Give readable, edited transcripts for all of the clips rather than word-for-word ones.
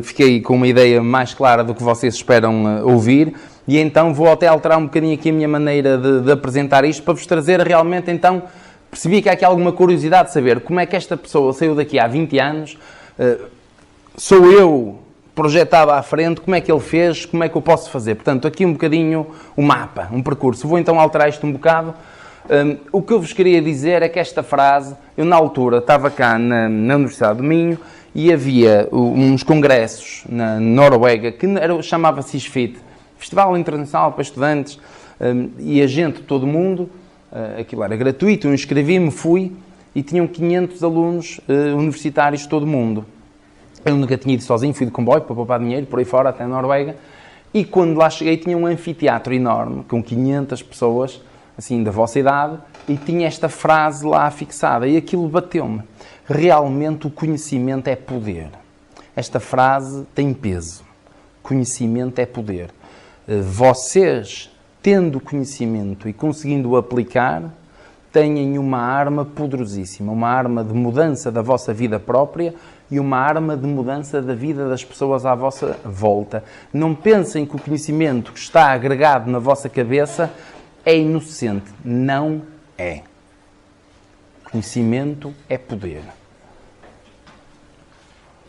Fiquei com uma ideia mais clara do que vocês esperam ouvir e então vou até alterar um bocadinho aqui a minha maneira de apresentar isto para vos trazer realmente, então, percebi que há aqui alguma curiosidade de saber como é que esta pessoa saiu daqui há 20 anos, sou eu projetado à frente, como é que ele fez, como é que eu posso fazer. Portanto, aqui um bocadinho o mapa, um percurso. Vou então alterar isto um bocado. O que eu vos queria dizer é que esta frase, eu na altura estava cá na Universidade do Minho e havia uns congressos na Noruega que chamava-se ISFIT, Festival Internacional para Estudantes, e a gente, todo mundo, aquilo era gratuito, eu inscrevi-me, fui, e tinham 500 alunos universitários de todo o mundo. Eu nunca tinha ido sozinho, fui de comboio para poupar dinheiro, por aí fora, até a Noruega, e quando lá cheguei tinha um anfiteatro enorme, com 500 pessoas, assim, da vossa idade, e tinha esta frase lá fixada, e aquilo bateu-me. Realmente o conhecimento é poder. Esta frase tem peso. Conhecimento é poder. Vocês, tendo conhecimento e conseguindo-o aplicar, têm uma arma poderosíssima, uma arma de mudança da vossa vida própria e uma arma de mudança da vida das pessoas à vossa volta. Não pensem que o conhecimento que está agregado na vossa cabeça é inocente. Não é. Conhecimento é poder.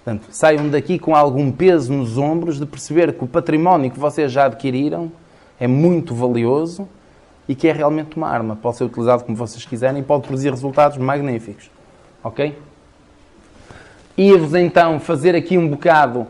Portanto, saiam daqui com algum peso nos ombros de perceber que o património que vocês já adquiriram é muito valioso e que é realmente uma arma. Pode ser utilizado como vocês quiserem e pode produzir resultados magníficos. Ok? Ia-vos então fazer aqui um bocado...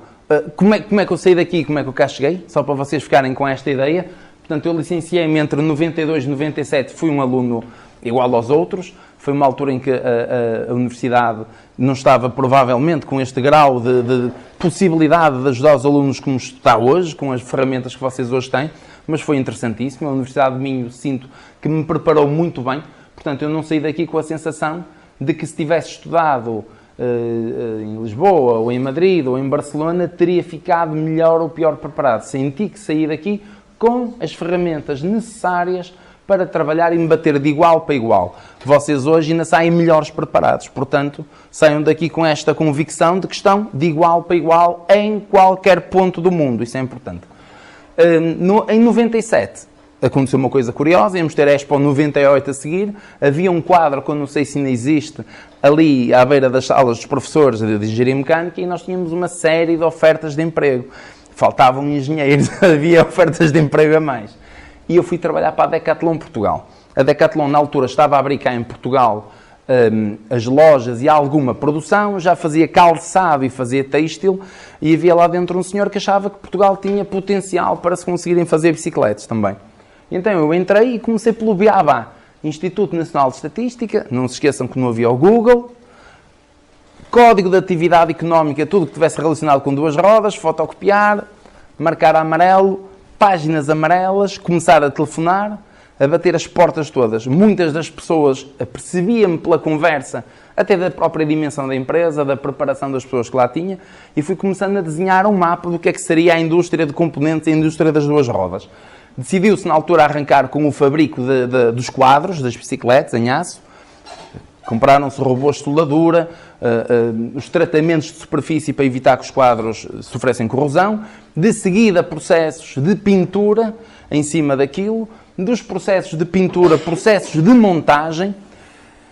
Como é que eu saí daqui? Como é que eu cá cheguei? Só para vocês ficarem com esta ideia. Portanto, eu licenciei-me entre 92 e 97. Fui um aluno igual aos outros. Foi uma altura em que a universidade não estava, provavelmente, com este grau de possibilidade de ajudar os alunos como está hoje, com as ferramentas que vocês hoje têm, mas foi interessantíssimo. A Universidade de Minho, sinto que me preparou muito bem. Portanto, eu não saí daqui com a sensação de que se tivesse estudado em Lisboa, ou em Madrid, ou em Barcelona, teria ficado melhor ou pior preparado. Senti que saí daqui com as ferramentas necessárias para trabalhar e me bater de igual para igual. Vocês hoje ainda saem melhores preparados. Portanto, saiam daqui com esta convicção de que estão de igual para igual em qualquer ponto do mundo. Isso é importante. Em 97, aconteceu uma coisa curiosa. Íamos ter a Expo 98 a seguir. Havia um quadro, que eu não sei se ainda existe, ali à beira das salas dos professores de Engenharia Mecânica, e nós tínhamos uma série de ofertas de emprego. Faltavam engenheiros, havia ofertas de emprego a mais. E eu fui trabalhar para a Decathlon Portugal. A Decathlon, na altura, estava a abrir cá em Portugal as lojas e alguma produção, já fazia calçado e fazia têxtil, e havia lá dentro um senhor que achava que Portugal tinha potencial para se conseguirem fazer bicicletas também. E então eu entrei e comecei pelo BABA, Instituto Nacional de Estatística, não se esqueçam que não havia o Google, Código de Atividade Económica, tudo que tivesse relacionado com duas rodas, fotocopiar, marcar a amarelo, páginas amarelas, começar a telefonar, a bater as portas todas. Muitas das pessoas apercebiam-me pela conversa, até da própria dimensão da empresa, da preparação das pessoas que lá tinha, e fui começando a desenhar um mapa do que é que seria a indústria de componentes, a indústria das duas rodas. Decidiu-se na altura arrancar com o fabrico dos quadros, das bicicletas, em aço. Compraram-se robôs de soldadura, os tratamentos de superfície para evitar que os quadros sofressem corrosão, de seguida processos de pintura em cima daquilo, dos processos de pintura, processos de montagem,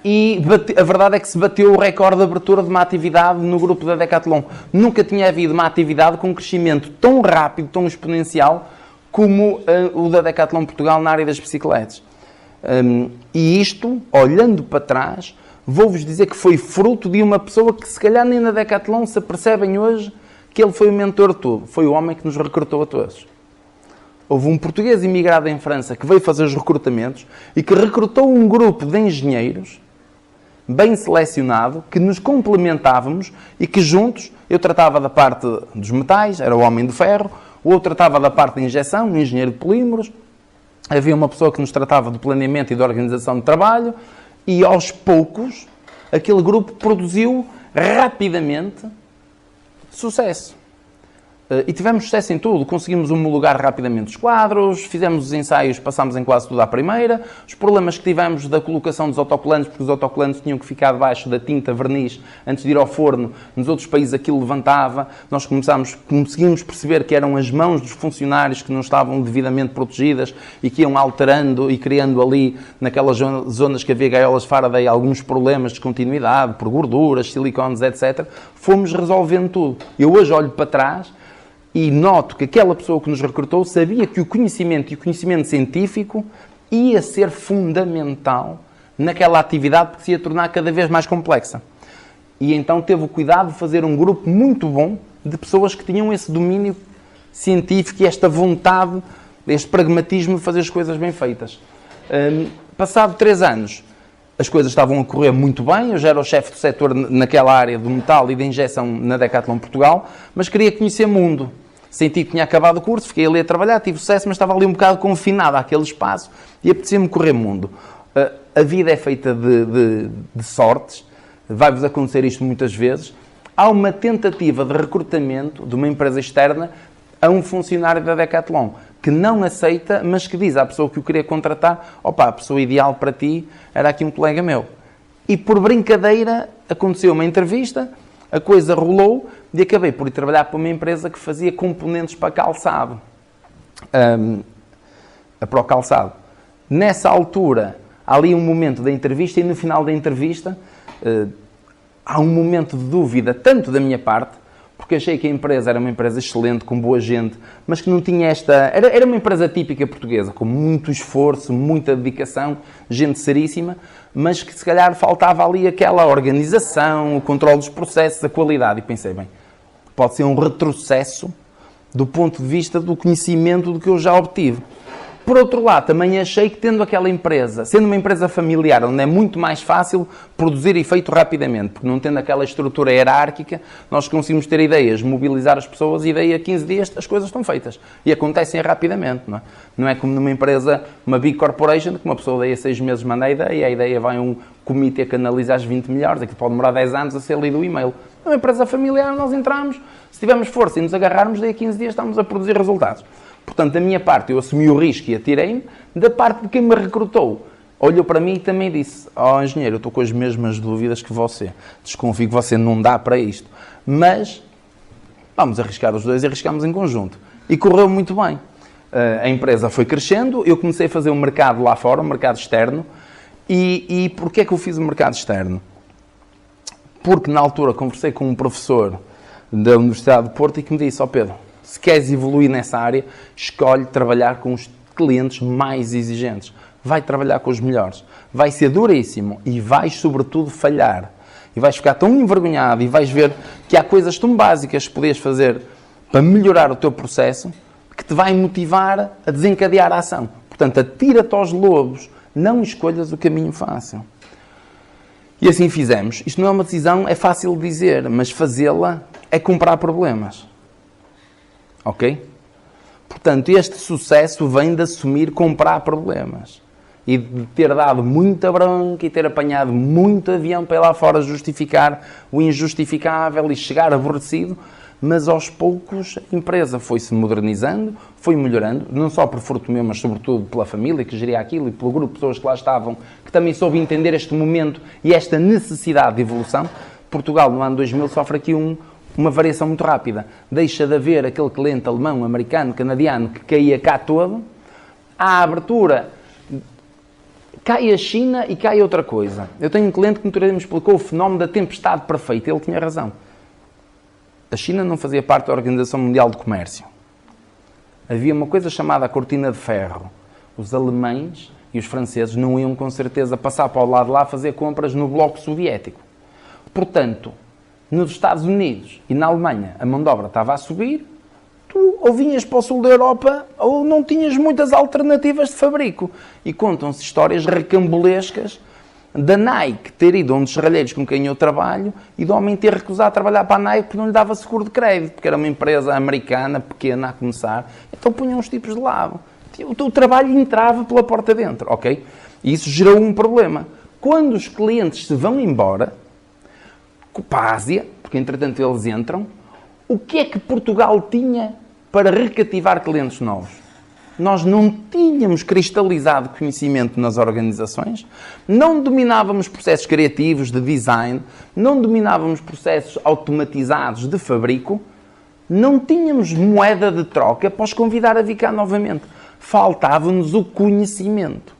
e a verdade é que se bateu o recorde de abertura de uma atividade no grupo da Decathlon. Nunca tinha havido uma atividade com um crescimento tão rápido, tão exponencial, como o da Decathlon Portugal na área das bicicletas. E isto, olhando para trás, vou-vos dizer que foi fruto de uma pessoa que se calhar nem na Decathlon se apercebem hoje que ele foi o mentor de tudo. Foi o homem que nos recrutou a todos. Houve um português imigrado em França que veio fazer os recrutamentos e que recrutou um grupo de engenheiros bem selecionado, que nos complementávamos e que juntos, eu tratava da parte dos metais, era o homem de ferro, o outro tratava da parte de injeção, o engenheiro de polímeros, havia uma pessoa que nos tratava do planeamento e da organização de trabalho, e aos poucos aquele grupo produziu rapidamente sucesso. E tivemos sucesso em tudo. Conseguimos homologar rapidamente os quadros, fizemos os ensaios, passámos em quase tudo à primeira. Os problemas que tivemos da colocação dos autocolantes, porque os autocolantes tinham que ficar debaixo da tinta verniz antes de ir ao forno. Nos outros países aquilo levantava. Nós conseguimos perceber que eram as mãos dos funcionários que não estavam devidamente protegidas e que iam alterando e criando ali, naquelas zonas que havia gaiolas Faraday, alguns problemas de continuidade, por gorduras, silicones, etc. Fomos resolvendo tudo. Eu hoje olho para trás e noto que aquela pessoa que nos recrutou sabia que o conhecimento e o conhecimento científico ia ser fundamental naquela atividade porque se ia tornar cada vez mais complexa. E então teve o cuidado de fazer um grupo muito bom de pessoas que tinham esse domínio científico e esta vontade, este pragmatismo de fazer as coisas bem feitas. Passado 3 anos, as coisas estavam a correr muito bem. Eu já era o chefe do setor naquela área do metal e da injeção na Decathlon Portugal, mas queria conhecer mundo. Senti que tinha acabado o curso, fiquei ali a trabalhar, tive sucesso, mas estava ali um bocado confinado àquele espaço e apetecia-me correr mundo. A vida é feita de sortes, vai-vos acontecer isto muitas vezes. Há uma tentativa de recrutamento de uma empresa externa a um funcionário da Decathlon que não aceita, mas que diz à pessoa que o queria contratar: opa, a pessoa ideal para ti era aqui um colega meu. E por brincadeira aconteceu uma entrevista, a coisa rolou e acabei por ir trabalhar para uma empresa que fazia componentes para calçado. Para o calçado. Nessa altura, há ali um momento da entrevista e no final da entrevista há um momento de dúvida, tanto da minha parte, porque achei que a empresa era uma empresa excelente, com boa gente, mas que não tinha esta... Era uma empresa típica portuguesa, com muito esforço, muita dedicação, gente seríssima, mas que se calhar faltava ali aquela organização, o controle dos processos, a qualidade. E pensei, bem, pode ser um retrocesso do ponto de vista do conhecimento do que eu já obtive. Por outro lado, também achei que tendo aquela empresa, sendo uma empresa familiar, onde é muito mais fácil produzir efeito rapidamente, porque não tendo aquela estrutura hierárquica, nós conseguimos ter ideias, mobilizar as pessoas e daí a 15 dias as coisas estão feitas. E acontecem rapidamente, não é? Não é como numa empresa, uma big corporation, que uma pessoa daí a 6 meses manda a ideia vai a um comitê que analisa as 20 melhores, aqui pode demorar 10 anos a ser lido o e-mail. Numa empresa familiar nós entramos, se tivermos força e nos agarrarmos, daí a 15 dias estamos a produzir resultados. Portanto, da minha parte, eu assumi o risco e atirei-me. Da parte de quem me recrutou, olhou para mim e também disse: ó engenheiro, eu estou com as mesmas dúvidas que você. Desconfio que você não dá para isto. Mas vamos arriscar os dois e arriscamos em conjunto. E correu muito bem. A empresa foi crescendo, eu comecei a fazer um mercado lá fora, um mercado externo. E porquê é que eu fiz o mercado externo? Porque na altura conversei com um professor da Universidade de Porto e que me disse: ó Pedro, se queres evoluir nessa área, escolhe trabalhar com os clientes mais exigentes. Vai trabalhar com os melhores. Vai ser duríssimo e vais, sobretudo, falhar. E vais ficar tão envergonhado e vais ver que há coisas tão básicas que podias fazer para melhorar o teu processo que te vai motivar a desencadear a ação. Portanto, atira-te aos lobos. Não escolhas o caminho fácil. E assim fizemos. Isto não é uma decisão, é fácil de dizer, mas fazê-la é comprar problemas. Ok? Portanto, este sucesso vem de assumir comprar problemas. E de ter dado muita bronca e ter apanhado muito avião para ir lá fora justificar o injustificável e chegar aborrecido. Mas aos poucos a empresa foi-se modernizando, foi melhorando, não só por fruto meu, mas sobretudo pela família que geria aquilo e pelo grupo de pessoas que lá estavam, que também soube entender este momento e esta necessidade de evolução. Portugal, no ano 2000, sofre aqui uma variação muito rápida. Deixa de haver aquele cliente alemão, americano, canadiano que caía cá todo. À abertura, cai a China e cai outra coisa. Eu tenho um cliente que me explicou o fenómeno da tempestade perfeita. Ele tinha razão. A China não fazia parte da Organização Mundial de Comércio. Havia uma coisa chamada a cortina de ferro. Os alemães e os franceses não iam com certeza passar para o lado de lá fazer compras no bloco soviético. Portanto, nos Estados Unidos e na Alemanha a mão de obra estava a subir, tu ou vinhas para o sul da Europa ou não tinhas muitas alternativas de fabrico. E contam-se histórias recambolescas da Nike ter ido a um dos serralheiros com quem eu trabalho e do homem ter recusado trabalhar para a Nike porque não lhe dava seguro de crédito, porque era uma empresa americana, pequena a começar, então punham os tipos de lado. O teu trabalho entrava pela porta dentro, ok? E isso gerou um problema. Quando os clientes se vão embora para a Ásia, porque entretanto eles entram, O que é que Portugal tinha para recativar clientes novos? Nós não tínhamos cristalizado conhecimento nas organizações, não dominávamos processos criativos de design, não dominávamos processos automatizados de fabrico, não tínhamos moeda de troca para os convidar a vir cá novamente. Faltava-nos o conhecimento.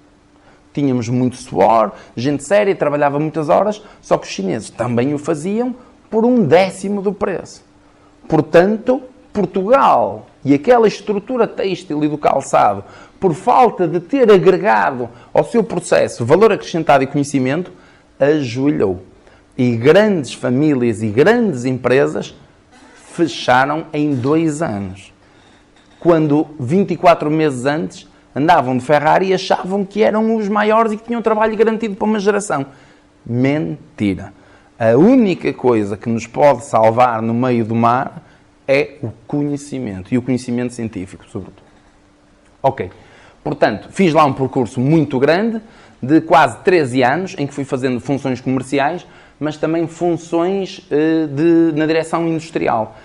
Tínhamos muito suor, gente séria, trabalhava muitas horas, só que os chineses também o faziam por 1/10 do preço. Portanto, Portugal e aquela estrutura têxtil e do calçado, por falta de ter agregado ao seu processo valor acrescentado e conhecimento, ajoelhou. E grandes famílias e grandes empresas fecharam em 2 anos. Quando 24 meses antes andavam de Ferrari e achavam que eram os maiores e que tinham trabalho garantido para uma geração. Mentira. A única coisa que nos pode salvar no meio do mar é o conhecimento, e o conhecimento científico, sobretudo. Ok. Portanto, fiz lá um percurso muito grande, de quase 13 anos, em que fui fazendo funções comerciais, mas também funções na direção industrial.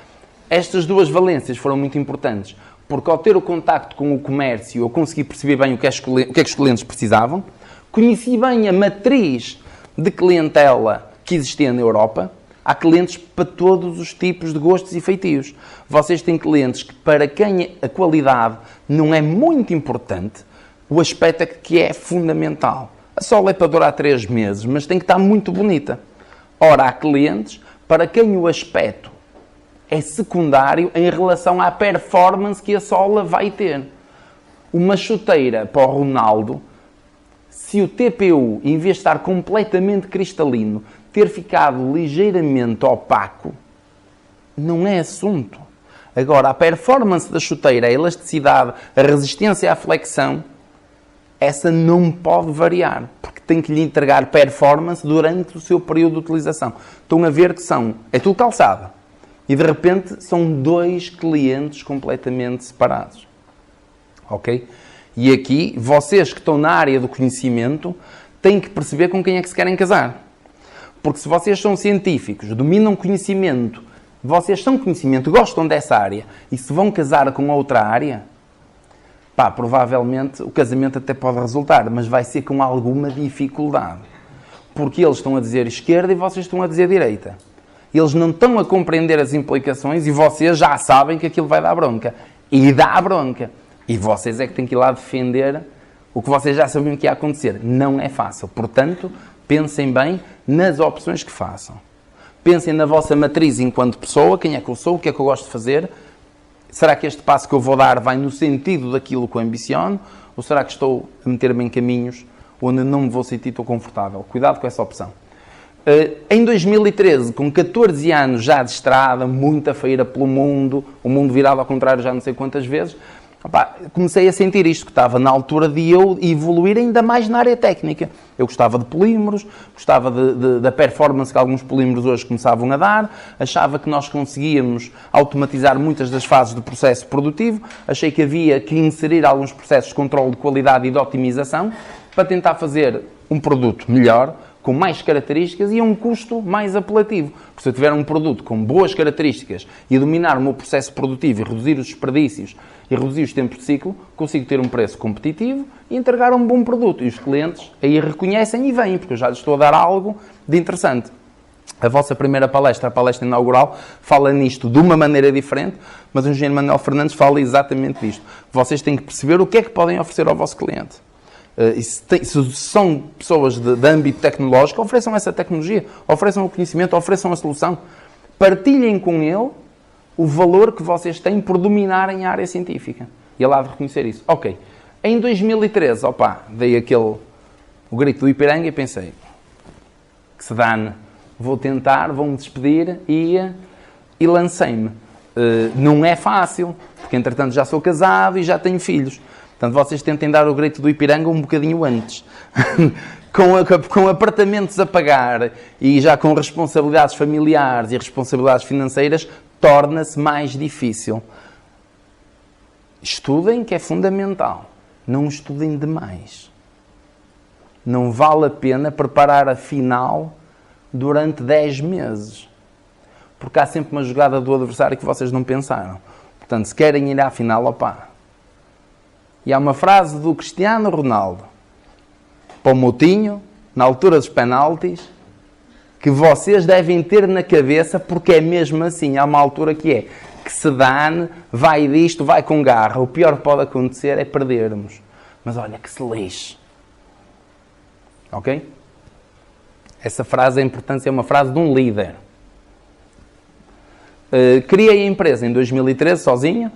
Estas 2 valências foram muito importantes, porque ao ter o contacto com o comércio, eu consegui perceber bem o que é que os clientes precisavam, conheci bem a matriz de clientela que existia na Europa. Há clientes para todos os tipos de gostos e feitios. Vocês têm clientes que, para quem a qualidade não é muito importante, o aspecto é que é fundamental. A sola é para durar 3 meses, mas tem que estar muito bonita. Ora, há clientes para quem o aspecto é secundário em relação à performance que a sola vai ter. Uma chuteira para o Ronaldo, se o TPU, em vez de estar completamente cristalino, ter ficado ligeiramente opaco, não é assunto. Agora, a performance da chuteira, a elasticidade, a resistência à flexão, essa não pode variar, porque tem que lhe entregar performance durante o seu período de utilização. Estão a ver que é tudo calçado. E, de repente, são 2 clientes completamente separados. Ok? E aqui, vocês que estão na área do conhecimento, têm que perceber com quem é que se querem casar. Porque se vocês são científicos, dominam conhecimento, vocês são conhecimento, gostam dessa área, e se vão casar com outra área, provavelmente o casamento até pode resultar, mas vai ser com alguma dificuldade. Porque eles estão a dizer esquerda e vocês estão a dizer direita. Eles não estão a compreender as implicações e vocês já sabem que aquilo vai dar bronca. E dá bronca. E vocês é que têm que ir lá defender o que vocês já sabiam que ia acontecer. Não é fácil. Portanto, pensem bem nas opções que façam. Pensem na vossa matriz enquanto pessoa, quem é que eu sou, o que é que eu gosto de fazer. Será que este passo que eu vou dar vai no sentido daquilo que eu ambiciono? Ou será que estou a meter-me em caminhos onde não me vou sentir tão confortável? Cuidado com essa opção. Em 2013, com 14 anos já de estrada, muita feira pelo mundo, o mundo virado ao contrário já não sei quantas vezes, comecei a sentir isto, que estava na altura de eu evoluir ainda mais na área técnica. Eu gostava de polímeros, gostava da performance que alguns polímeros hoje começavam a dar, achava que nós conseguíamos automatizar muitas das fases do processo produtivo, achei que havia que inserir alguns processos de controle de qualidade e de otimização para tentar fazer um produto melhor, com mais características e a um custo mais apelativo. Porque se eu tiver um produto com boas características e dominar o meu processo produtivo e reduzir os desperdícios e reduzir os tempos de ciclo, consigo ter um preço competitivo e entregar um bom produto. E os clientes aí reconhecem e vêm, porque eu já lhes estou a dar algo de interessante. A vossa primeira palestra, a palestra inaugural, fala nisto de uma maneira diferente, mas o engenheiro Manuel Fernandes fala exatamente disto. Vocês têm que perceber o que é que podem oferecer ao vosso cliente. Se são pessoas de âmbito tecnológico, ofereçam essa tecnologia, ofereçam o conhecimento, ofereçam a solução. Partilhem com ele o valor que vocês têm por dominarem a área científica. E ele há de reconhecer isso. Ok. Em 2013, dei o grito do Ipiranga e pensei, que se dane, vou tentar, vou-me despedir e lancei-me. Não é fácil, porque entretanto já sou casado e já tenho filhos. Portanto, vocês tentem dar o grito do Ipiranga um bocadinho antes. com apartamentos a pagar e já com responsabilidades familiares e responsabilidades financeiras, torna-se mais difícil. Estudem, que é fundamental. Não estudem demais. Não vale a pena preparar a final durante 10 meses. porque há sempre uma jogada do adversário que vocês não pensaram. Portanto, se querem ir à final, opá. E há uma frase do Cristiano Ronaldo para o Moutinho, na altura dos penaltis, que vocês devem ter na cabeça, porque é mesmo assim. Há uma altura que se dane, vai disto, vai com garra. O pior que pode acontecer é perdermos. Mas olha, que se lixe. Ok? Essa frase é importante, é uma frase de um líder. Criei a empresa em 2013, sozinha.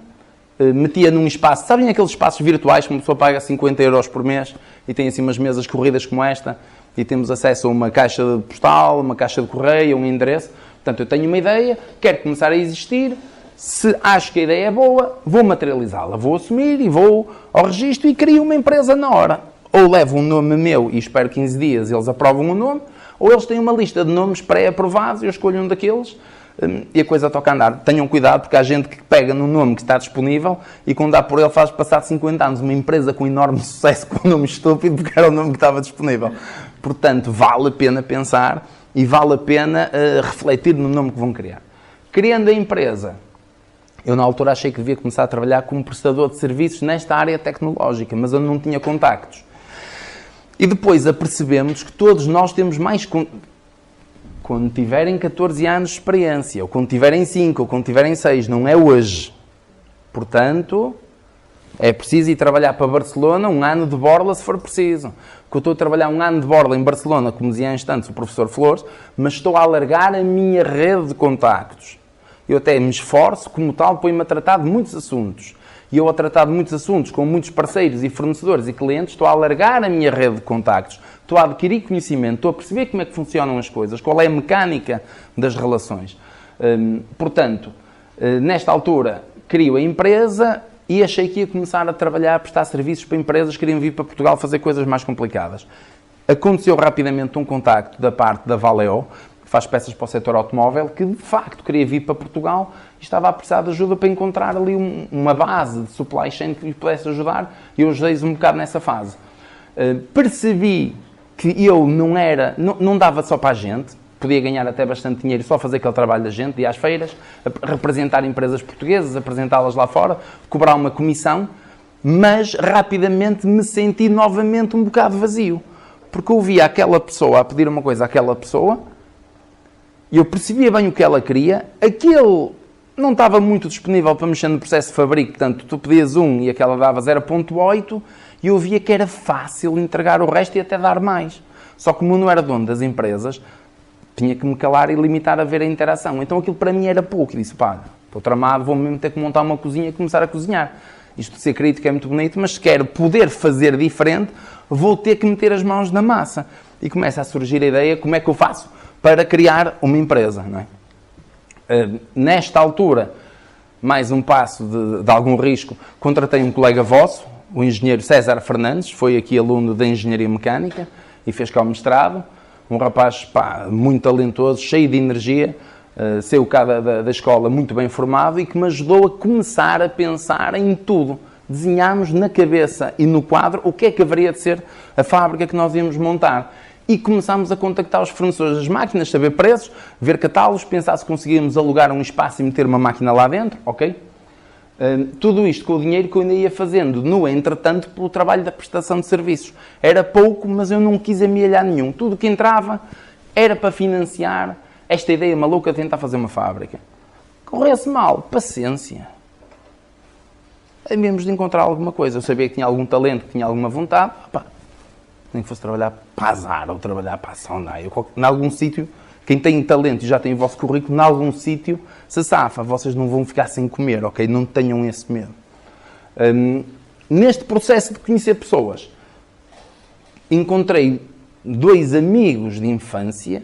Metia num espaço, sabem aqueles espaços virtuais que uma pessoa paga 50 euros por mês e tem assim umas mesas corridas como esta e temos acesso a uma caixa postal, uma caixa de correio, um endereço. Portanto, eu tenho uma ideia, quero começar a existir, se acho que a ideia é boa, vou materializá-la, vou assumir e vou ao registro e crio uma empresa na hora. Ou levo um nome meu e espero 15 dias eles aprovam o nome, ou eles têm uma lista de nomes pré-aprovados e eu escolho um daqueles e a coisa toca a andar. Tenham cuidado, porque há gente que pega no nome que está disponível e quando dá por ele faz passar 50 anos uma empresa com enorme sucesso com um nome estúpido porque era o nome que estava disponível. Portanto, vale a pena pensar e vale a pena refletir no nome que vão criar. Criando a empresa, eu na altura achei que devia começar a trabalhar como prestador de serviços nesta área tecnológica, mas eu não tinha contactos. E depois apercebemos que todos nós temos mais... Quando tiverem 14 anos de experiência, ou quando tiverem 5, ou quando tiverem 6, não é hoje. Portanto, é preciso ir trabalhar para Barcelona um ano de borla, se for preciso. Porque eu estou a trabalhar um ano de borla em Barcelona, como dizia há instantes o professor Flores, mas estou a alargar a minha rede de contactos. Eu até me esforço, como tal, ponho-me a tratar de muitos assuntos. E eu a tratar de muitos assuntos com muitos parceiros e fornecedores e clientes, estou a alargar a minha rede de contactos. Estou a adquirir conhecimento, estou a perceber como é que funcionam as coisas, qual é a mecânica das relações. Portanto, nesta altura, crio a empresa e achei que ia começar a trabalhar, a prestar serviços para empresas que queriam vir para Portugal fazer coisas mais complicadas. Aconteceu rapidamente um contacto da parte da Valeo, que faz peças para o setor automóvel, que de facto queria vir para Portugal e estava a precisar de ajuda para encontrar ali uma base de supply chain que lhe pudesse ajudar e eu ajudei-os um bocado nessa fase. Percebi que eu não dava só para a gente, podia ganhar até bastante dinheiro só fazer aquele trabalho da gente, ir às feiras, representar empresas portuguesas, apresentá-las lá fora, cobrar uma comissão, mas rapidamente me senti novamente um bocado vazio, porque eu via aquela pessoa a pedir uma coisa àquela pessoa e eu percebia bem o que ela queria, aquele não estava muito disponível para mexer no processo de fabrico, portanto, tu pedias e aquela dava 0.8 e eu via que era fácil entregar o resto e até dar mais. Só que como eu não era dono das empresas, tinha que me calar e limitar a ver a interação. Então aquilo para mim era pouco. E disse, pá, estou tramado, vou mesmo ter que montar uma cozinha e começar a cozinhar. Isto de ser crítico é muito bonito, mas se quero poder fazer diferente, vou ter que meter as mãos na massa. E começa a surgir a ideia, como é que eu faço para criar uma empresa, não é? Nesta altura, mais um passo de algum risco, contratei um colega vosso, o engenheiro César Fernandes, foi aqui aluno da Engenharia Mecânica e fez cá o mestrado, um rapaz muito talentoso, cheio de energia, saiu cá da escola muito bem formado e que me ajudou a começar a pensar em tudo. Desenhámos na cabeça e no quadro o que é que haveria de ser a fábrica que nós íamos montar. E começámos a contactar os fornecedores das máquinas, saber preços, ver catálogos, pensar se conseguíamos alugar um espaço e meter uma máquina lá dentro, ok? Tudo isto com o dinheiro que eu ainda ia fazendo, no entretanto, pelo trabalho da prestação de serviços. Era pouco, mas eu não quis amealhar nenhum. Tudo que entrava era para financiar esta ideia maluca de tentar fazer uma fábrica. Corresse mal, paciência. Havíamos de encontrar alguma coisa. Eu sabia que tinha algum talento, que tinha alguma vontade. Nem que fosse trabalhar para a Zara ou trabalhar para a Sondai. Em algum sítio, quem tem talento e já tem o vosso currículo, em algum sítio se safa. Vocês não vão ficar sem comer, ok? Não tenham esse medo. Neste processo de conhecer pessoas, encontrei 2 amigos de infância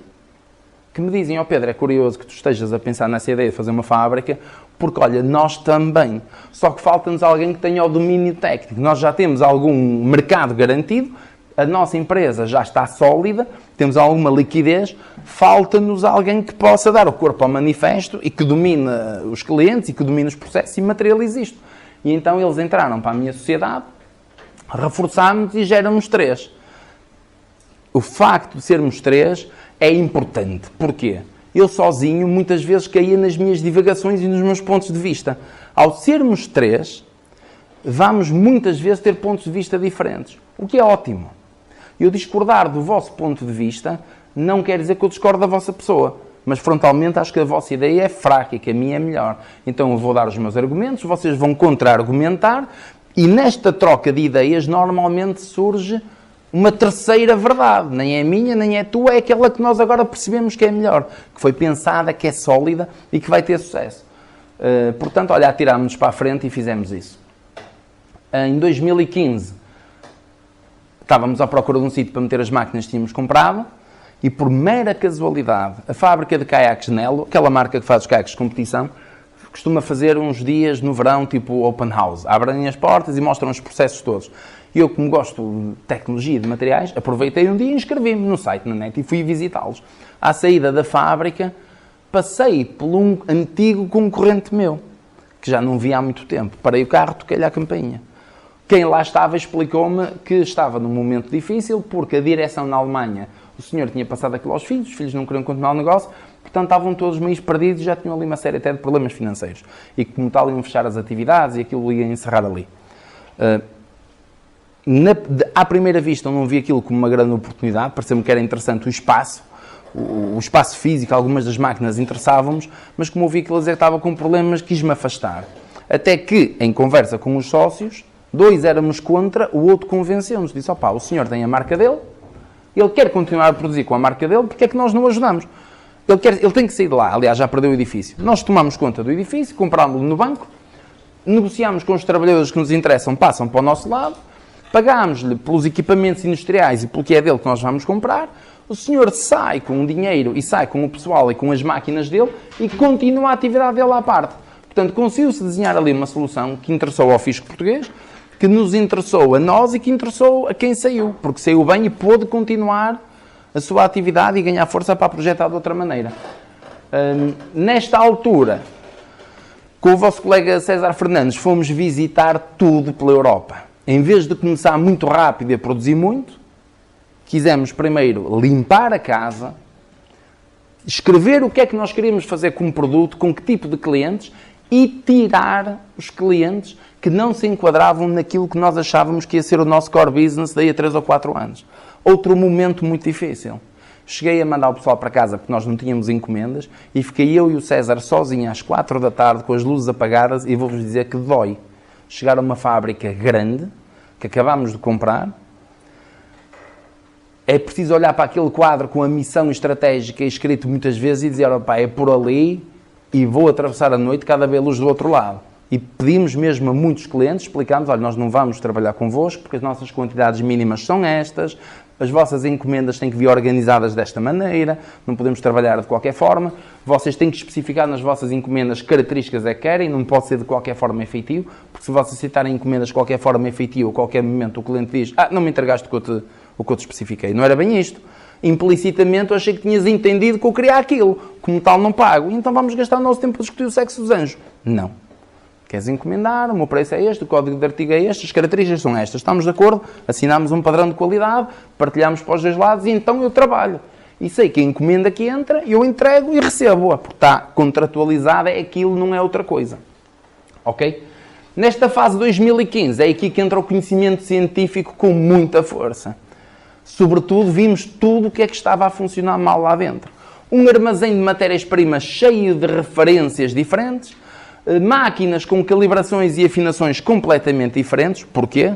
que me dizem, Pedro, é curioso que tu estejas a pensar nessa ideia de fazer uma fábrica, porque, olha, nós também. Só que falta-nos alguém que tenha o domínio técnico. Nós já temos algum mercado garantido, a nossa empresa já está sólida, temos alguma liquidez, falta-nos alguém que possa dar o corpo ao manifesto e que domine os clientes e que domine os processos e materialize isto. E então eles entraram para a minha sociedade, reforçámos e já éramos 3. O facto de sermos 3 é importante. Porquê? eu sozinho muitas vezes caía nas minhas divagações e nos meus pontos de vista. Ao sermos 3, vamos muitas vezes ter pontos de vista diferentes, o que é ótimo. Eu discordar do vosso ponto de vista não quer dizer que eu discordo da vossa pessoa, mas frontalmente acho que a vossa ideia é fraca e que a minha é melhor. Então eu vou dar os meus argumentos, vocês vão contra-argumentar e nesta troca de ideias normalmente surge uma terceira verdade. Nem é minha, nem é tua, é aquela que nós agora percebemos que é melhor, que foi pensada, que é sólida e que vai ter sucesso. Portanto, olha, atirámos-nos para a frente e fizemos isso. Em 2015, estávamos à procura de um sítio para meter as máquinas que tínhamos comprado e, por mera casualidade, a fábrica de caiaques Nelo, aquela marca que faz os caiaques de competição, costuma fazer uns dias no verão, tipo open house. Abrem as portas e mostram os processos todos. E eu, como gosto de tecnologia e de materiais, aproveitei um dia e inscrevi-me no site, na net, e fui visitá-los. À saída da fábrica, passei por um antigo concorrente meu, que já não via há muito tempo. Parei o carro, toquei-lhe a campainha. Quem lá estava explicou-me que estava num momento difícil, porque a direção na Alemanha, o senhor tinha passado aquilo aos filhos, os filhos não queriam continuar o negócio, portanto estavam todos meio perdidos e já tinham ali uma série até de problemas financeiros. E como tal iam fechar as atividades e aquilo ia encerrar ali. À primeira vista eu não vi aquilo como uma grande oportunidade, pareceu-me que era interessante o espaço físico, algumas das máquinas interessavam-nos, mas como eu vi que eles estavam com problemas, quis-me afastar. Até que, em conversa com os sócios, 2 éramos contra, o outro convenceu-nos. Disse, opá, o senhor tem a marca dele, ele quer continuar a produzir com a marca dele, porque é que nós não o ajudamos? Ele tem que sair de lá, aliás, já perdeu o edifício. Nós tomamos conta do edifício, comprámos-lo no banco, negociámos com os trabalhadores que nos interessam, passam para o nosso lado, pagámos-lhe pelos equipamentos industriais e pelo que é dele que nós vamos comprar, o senhor sai com o dinheiro e sai com o pessoal e com as máquinas dele e continua a atividade dele à parte. Portanto, conseguiu-se desenhar ali uma solução que interessou ao fisco português, que nos interessou a nós e que interessou a quem saiu, porque saiu bem e pôde continuar a sua atividade e ganhar força para projetar de outra maneira. Nesta altura, com o vosso colega César Fernandes, fomos visitar tudo pela Europa. Em vez de começar muito rápido e a produzir muito, quisemos primeiro limpar a casa, escrever o que é que nós queríamos fazer como produto, com que tipo de clientes e tirar os clientes que não se enquadravam naquilo que nós achávamos que ia ser o nosso core business daí a 3 ou 4 anos. Outro momento muito difícil. Cheguei a mandar o pessoal para casa porque nós não tínhamos encomendas e fiquei eu e o César sozinhos às 4 da tarde com as luzes apagadas e vou-vos dizer que dói. Chegar a uma fábrica grande, que acabámos de comprar, é preciso olhar para aquele quadro com a missão estratégica escrito muitas vezes e dizer, opá, é por ali e vou atravessar a noite cada vez luz do outro lado. E pedimos mesmo a muitos clientes, explicámos, olha, nós não vamos trabalhar convosco porque as nossas quantidades mínimas são estas, as vossas encomendas têm que vir organizadas desta maneira, não podemos trabalhar de qualquer forma, vocês têm que especificar nas vossas encomendas que características é que querem, não pode ser de qualquer forma efetivo, porque se vocês citarem encomendas de qualquer forma efetivo, a qualquer momento o cliente diz, não me entregaste o que eu te especifiquei. Não era bem isto. Implicitamente eu achei que tinhas entendido que eu queria aquilo, como tal não pago, então vamos gastar o nosso tempo a discutir o sexo dos anjos. Não. Queres encomendar, o meu preço é este, o código de artigo é este, as características são estas. Estamos de acordo, assinamos um padrão de qualidade, partilhamos para os dois lados e então eu trabalho. E sei que a encomenda que entra, eu entrego e recebo-a, porque está contratualizada, é aquilo, não é outra coisa. Ok? Nesta fase 2015, é aqui que entra o conhecimento científico com muita força. Sobretudo, vimos tudo o que é que estava a funcionar mal lá dentro. Um armazém de matérias-primas cheio de referências diferentes, máquinas com calibrações e afinações completamente diferentes. Porquê?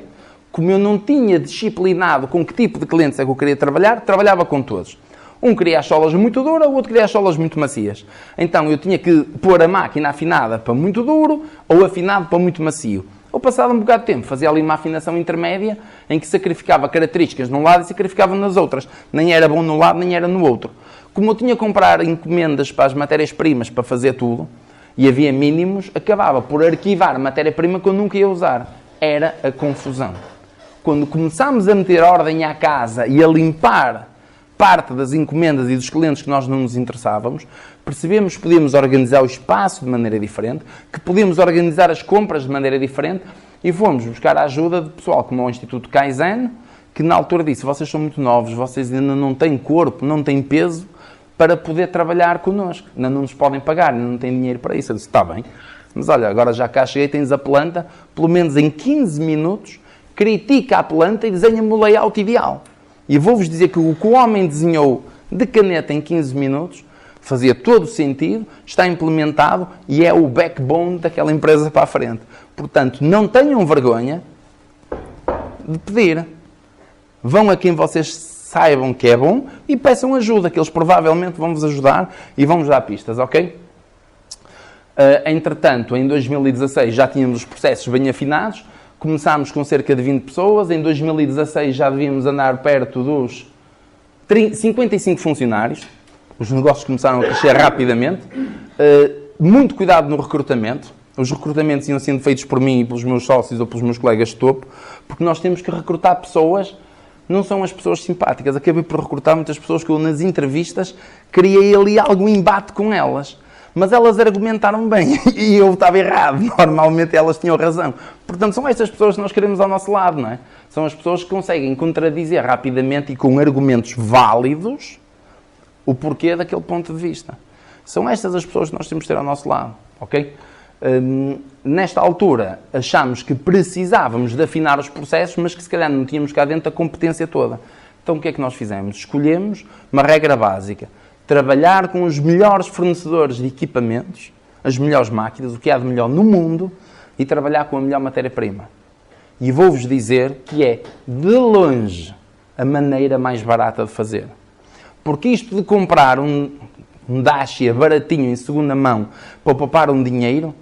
Como eu não tinha disciplinado com que tipo de clientes é que eu queria trabalhar, trabalhava com todos. Um queria as solas muito duras, o outro queria as solas muito macias. Então eu tinha que pôr a máquina afinada para muito duro ou afinado para muito macio. Ou passado um bocado de tempo, fazia ali uma afinação intermédia em que sacrificava características num lado e sacrificava nas outras. Nem era bom num lado, nem era no outro. Como eu tinha que comprar encomendas para as matérias-primas para fazer tudo, e havia mínimos, acabava por arquivar matéria-prima que eu nunca ia usar. Era a confusão. Quando começámos a meter ordem à casa e a limpar parte das encomendas e dos clientes que nós não nos interessávamos, percebemos que podíamos organizar o espaço de maneira diferente, que podíamos organizar as compras de maneira diferente e fomos buscar a ajuda de pessoal como o Instituto Kaizen, que na altura disse, vocês são muito novos, vocês ainda não têm corpo, não têm peso para poder trabalhar connosco. Ainda não nos podem pagar, ainda não têm dinheiro para isso. Eu disse, está bem, mas olha, agora já cá cheguei, tens a planta, pelo menos em 15 minutos, critica a planta e desenha-me o layout ideal. E vou-vos dizer que o que o homem desenhou de caneta em 15 minutos fazia todo o sentido, está implementado e é o backbone daquela empresa para a frente. Portanto, não tenham vergonha de pedir. Vão a quem vocês saibam que é bom e peçam ajuda, que eles provavelmente vão-vos ajudar e vão-vos dar pistas, ok? Entretanto, em 2016 já tínhamos os processos bem afinados, começámos com cerca de 20 pessoas, em 2016 já devíamos andar perto dos 55 funcionários, os negócios começaram a crescer rapidamente, muito cuidado no recrutamento, os recrutamentos iam sendo feitos por mim e pelos meus sócios ou pelos meus colegas de topo, porque nós temos que recrutar pessoas, não são as pessoas simpáticas, acabei por recrutar muitas pessoas que eu nas entrevistas criei ali algum embate com elas. Mas elas argumentaram bem e eu estava errado. Normalmente elas tinham razão. Portanto, são estas pessoas que nós queremos ao nosso lado, não é? São as pessoas que conseguem contradizer rapidamente e com argumentos válidos o porquê daquele ponto de vista. São estas as pessoas que nós temos de ter ao nosso lado, ok? Nesta altura, achámos que precisávamos de afinar os processos, mas que se calhar não tínhamos cá dentro a competência toda. Então, o que é que nós fizemos? Escolhemos uma regra básica. Trabalhar com os melhores fornecedores de equipamentos, as melhores máquinas, o que há de melhor no mundo, e trabalhar com a melhor matéria-prima. E vou-vos dizer que é, de longe, a maneira mais barata de fazer. Porque isto de comprar um Dacia baratinho em segunda mão para poupar um dinheiro,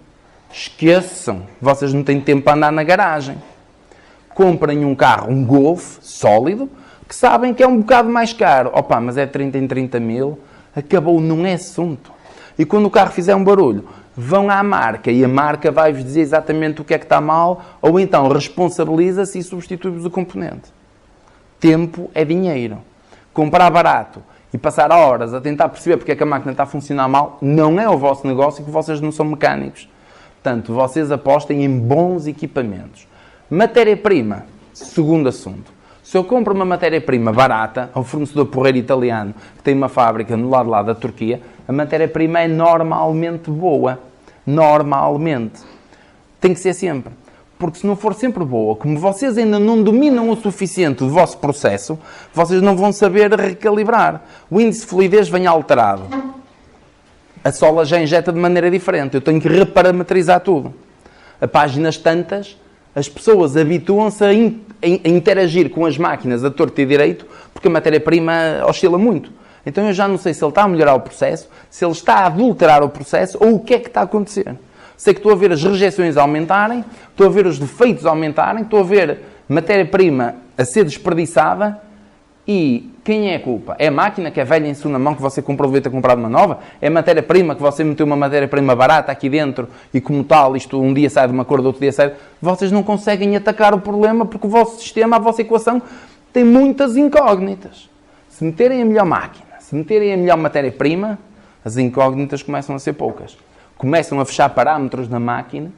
esqueçam, vocês não têm tempo para andar na garagem. Comprem um carro, um Golf, sólido, que sabem que é um bocado mais caro. Opa, mas é 30 em 30 mil, acabou, não é assunto. E quando o carro fizer um barulho, vão à marca e a marca vai-vos dizer exatamente o que é que está mal, ou então responsabiliza-se e substitui-vos o componente. Tempo é dinheiro. Comprar barato e passar horas a tentar perceber porque é que a máquina está a funcionar mal, não é o vosso negócio, que vocês não são mecânicos. Portanto, vocês apostem em bons equipamentos. Matéria-prima, segundo assunto. Se eu compro uma matéria-prima barata a um fornecedor porreiro italiano que tem uma fábrica no lado lá da Turquia, a matéria-prima é normalmente boa. Normalmente. Tem que ser sempre. Porque se não for sempre boa, como vocês ainda não dominam o suficiente do vosso processo, vocês não vão saber recalibrar. O índice de fluidez vem alterado. A sola já injeta de maneira diferente. Eu tenho que reparametrizar tudo. A páginas tantas, as pessoas habituam-se a interagir com as máquinas a torto e direito, porque a matéria-prima oscila muito. Então eu já não sei se ele está a melhorar o processo, se ele está a adulterar o processo, ou o que é que está a acontecer. Sei que estou a ver as rejeições aumentarem, estou a ver os defeitos aumentarem, estou a ver matéria-prima a ser desperdiçada, e quem é a culpa? É a máquina que é velha em segunda mão que você comprou, devia ter comprado uma nova? É a matéria-prima que você meteu uma matéria-prima barata aqui dentro e como tal, isto um dia sai de uma cor, do outro dia sai... Vocês não conseguem atacar o problema porque o vosso sistema, a vossa equação tem muitas incógnitas. Se meterem a melhor máquina, se meterem a melhor matéria-prima, as incógnitas começam a ser poucas. Começam a fechar parâmetros na máquina,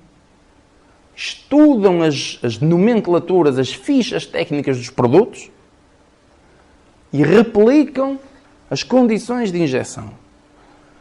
estudam as nomenclaturas, as fichas técnicas dos produtos, e replicam as condições de injeção.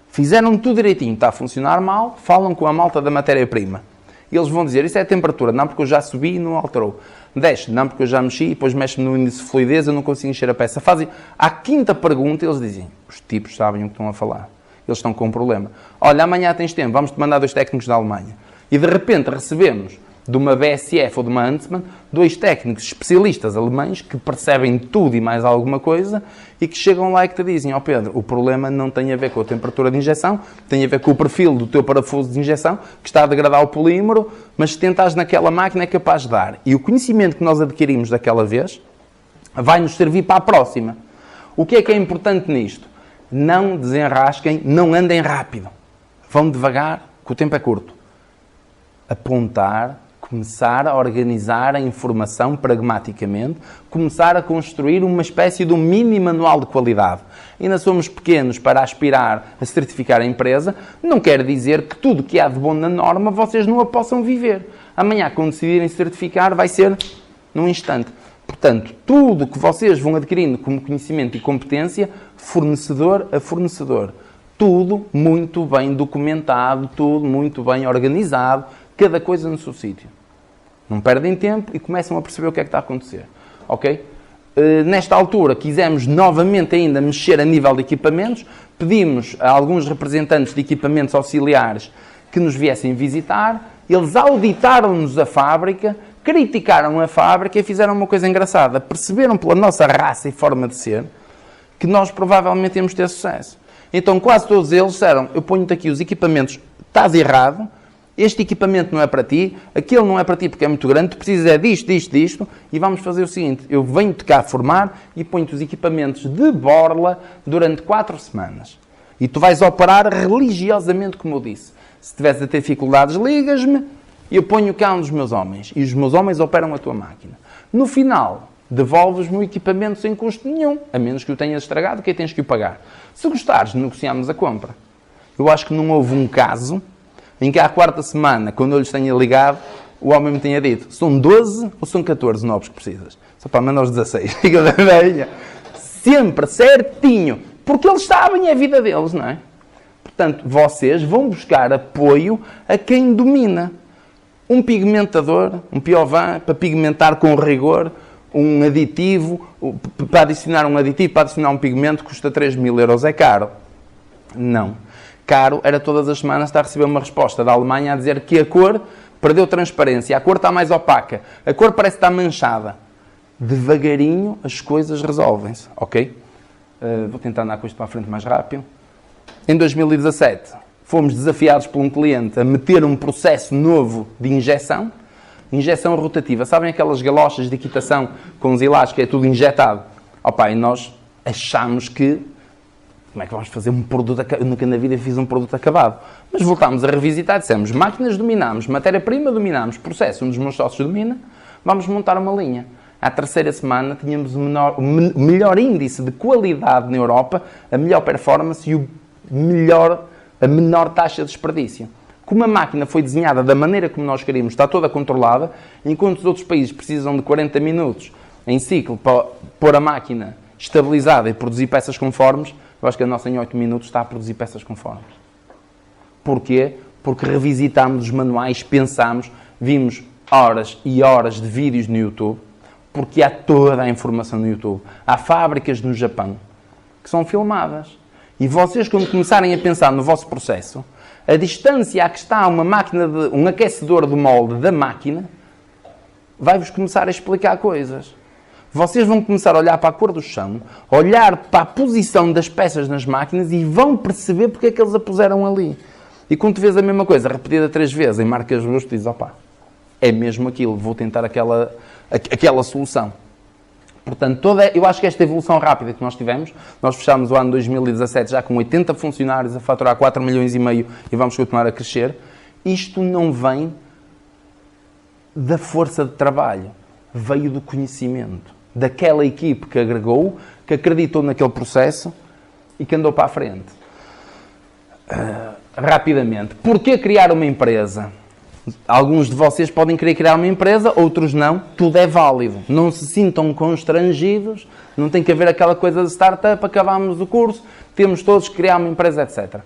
Fizeram tudo direitinho, está a funcionar mal, falam com a malta da matéria-prima. E eles vão dizer, isso é a temperatura, não porque eu já subi e não alterou. Desce, não porque eu já mexi e depois mexe no índice de fluidez, eu não consigo encher a peça. Fazem à quinta pergunta, eles dizem, os tipos sabem o que estão a falar. Eles estão com um problema. Olha, amanhã tens tempo, vamos-te mandar 2 técnicos da Alemanha. E de repente recebemos de uma BSF ou de uma Huntsman, 2 técnicos especialistas alemães que percebem tudo e mais alguma coisa e que chegam lá e que te dizem, ó Pedro, o problema não tem a ver com a temperatura de injeção, tem a ver com o perfil do teu parafuso de injeção, que está a degradar o polímero, mas se tentares naquela máquina é capaz de dar. E o conhecimento que nós adquirimos daquela vez vai nos servir para a próxima. O que é importante nisto? Não desenrasquem, não andem rápido. Vão devagar, que o tempo é curto. Apontar, começar a organizar a informação pragmaticamente, começar a construir uma espécie de um mini manual de qualidade. Ainda somos pequenos para aspirar a certificar a empresa, não quer dizer que tudo que há de bom na norma vocês não a possam viver. Amanhã, quando decidirem certificar, vai ser num instante. Portanto, tudo o que vocês vão adquirindo como conhecimento e competência, fornecedor a fornecedor, tudo muito bem documentado, tudo muito bem organizado, cada coisa no seu sítio. Não perdem tempo e começam a perceber o que é que está a acontecer. Ok? Nesta altura, quisemos novamente ainda mexer a nível de equipamentos, pedimos a alguns representantes de equipamentos auxiliares que nos viessem visitar, eles auditaram-nos a fábrica, criticaram a fábrica e fizeram uma coisa engraçada. Perceberam pela nossa raça e forma de ser que nós provavelmente íamos ter sucesso. Então quase todos eles disseram, eu ponho-te aqui os equipamentos, estás errado, este equipamento não é para ti, aquele não é para ti porque é muito grande, tu precisas é disto, disto, disto, e vamos fazer o seguinte, eu venho-te cá formar e ponho-te os equipamentos de borla durante 4 semanas. E tu vais operar religiosamente, como eu disse. Se tiveres a ter dificuldades, ligas-me e eu ponho cá um dos meus homens. E os meus homens operam a tua máquina. No final, devolves-me o equipamento sem custo nenhum, a menos que o tenhas estragado, que aí tens que o pagar. Se gostares, negociamos a compra. Eu acho que não houve um caso em que à 4ª semana, quando eu lhes tenha ligado, o homem me tenha dito, são 12 ou são 14 novos que precisas? Só para mandar os 16. Fica da velha. Sempre certinho. Porque eles sabem a vida deles, não é? Portanto, vocês vão buscar apoio a quem domina. Um pigmentador, um Piovan, para pigmentar com rigor, um aditivo, para adicionar um aditivo, para adicionar um pigmento, custa 3.000 euros. É caro? Não. Caro era todas as semanas estar a receber uma resposta da Alemanha a dizer que a cor perdeu transparência, a cor está mais opaca, a cor parece estar manchada. Devagarinho as coisas resolvem-se, ok? Vou tentar andar com isto para a frente mais rápido. Em 2017, fomos desafiados por um cliente a meter um processo novo de injeção rotativa. Sabem aquelas galochas de equitação com os elásticos, é tudo injetado? Opa, e nós achámos que, como é que vamos fazer um produto acabado? Eu nunca na vida fiz um produto acabado. Mas voltámos a revisitar, dissemos, máquinas dominamos, matéria-prima dominamos, processo, um dos meus sócios domina, vamos montar uma linha. À 3ª semana tínhamos o melhor índice de qualidade na Europa, a melhor performance e a menor taxa de desperdício. Como a máquina foi desenhada da maneira como nós queríamos, está toda controlada, enquanto os outros países precisam de 40 minutos em ciclo para pôr a máquina estabilizada e produzir peças conformes, eu acho que a nossa em 8 minutos está a produzir peças conformes. Porquê? Porque revisitámos os manuais, pensámos, vimos horas e horas de vídeos no YouTube, porque há toda a informação no YouTube. Há fábricas no Japão que são filmadas. E vocês, quando começarem a pensar no vosso processo, a distância a que está uma máquina, um aquecedor do molde da máquina, vai-vos começar a explicar coisas. Vocês vão começar a olhar para a cor do chão, olhar para a posição das peças nas máquinas e vão perceber porque é que eles a puseram ali. E quando tu vês a mesma coisa repetida 3 vezes em marcas de gosto, dizes, opá, é mesmo aquilo, vou tentar aquela solução. Portanto, eu acho que esta evolução rápida que nós tivemos, nós fechámos o ano 2017 já com 80 funcionários a faturar 4,5 milhões e vamos continuar a crescer, isto não vem da força de trabalho, veio do conhecimento, daquela equipe que agregou, que acreditou naquele processo e que andou para a frente. Rapidamente, porquê criar uma empresa? Alguns de vocês podem querer criar uma empresa, outros não. Tudo é válido. Não se sintam constrangidos. Não tem que haver aquela coisa de startup, acabámos o curso, temos todos que criar uma empresa, etc.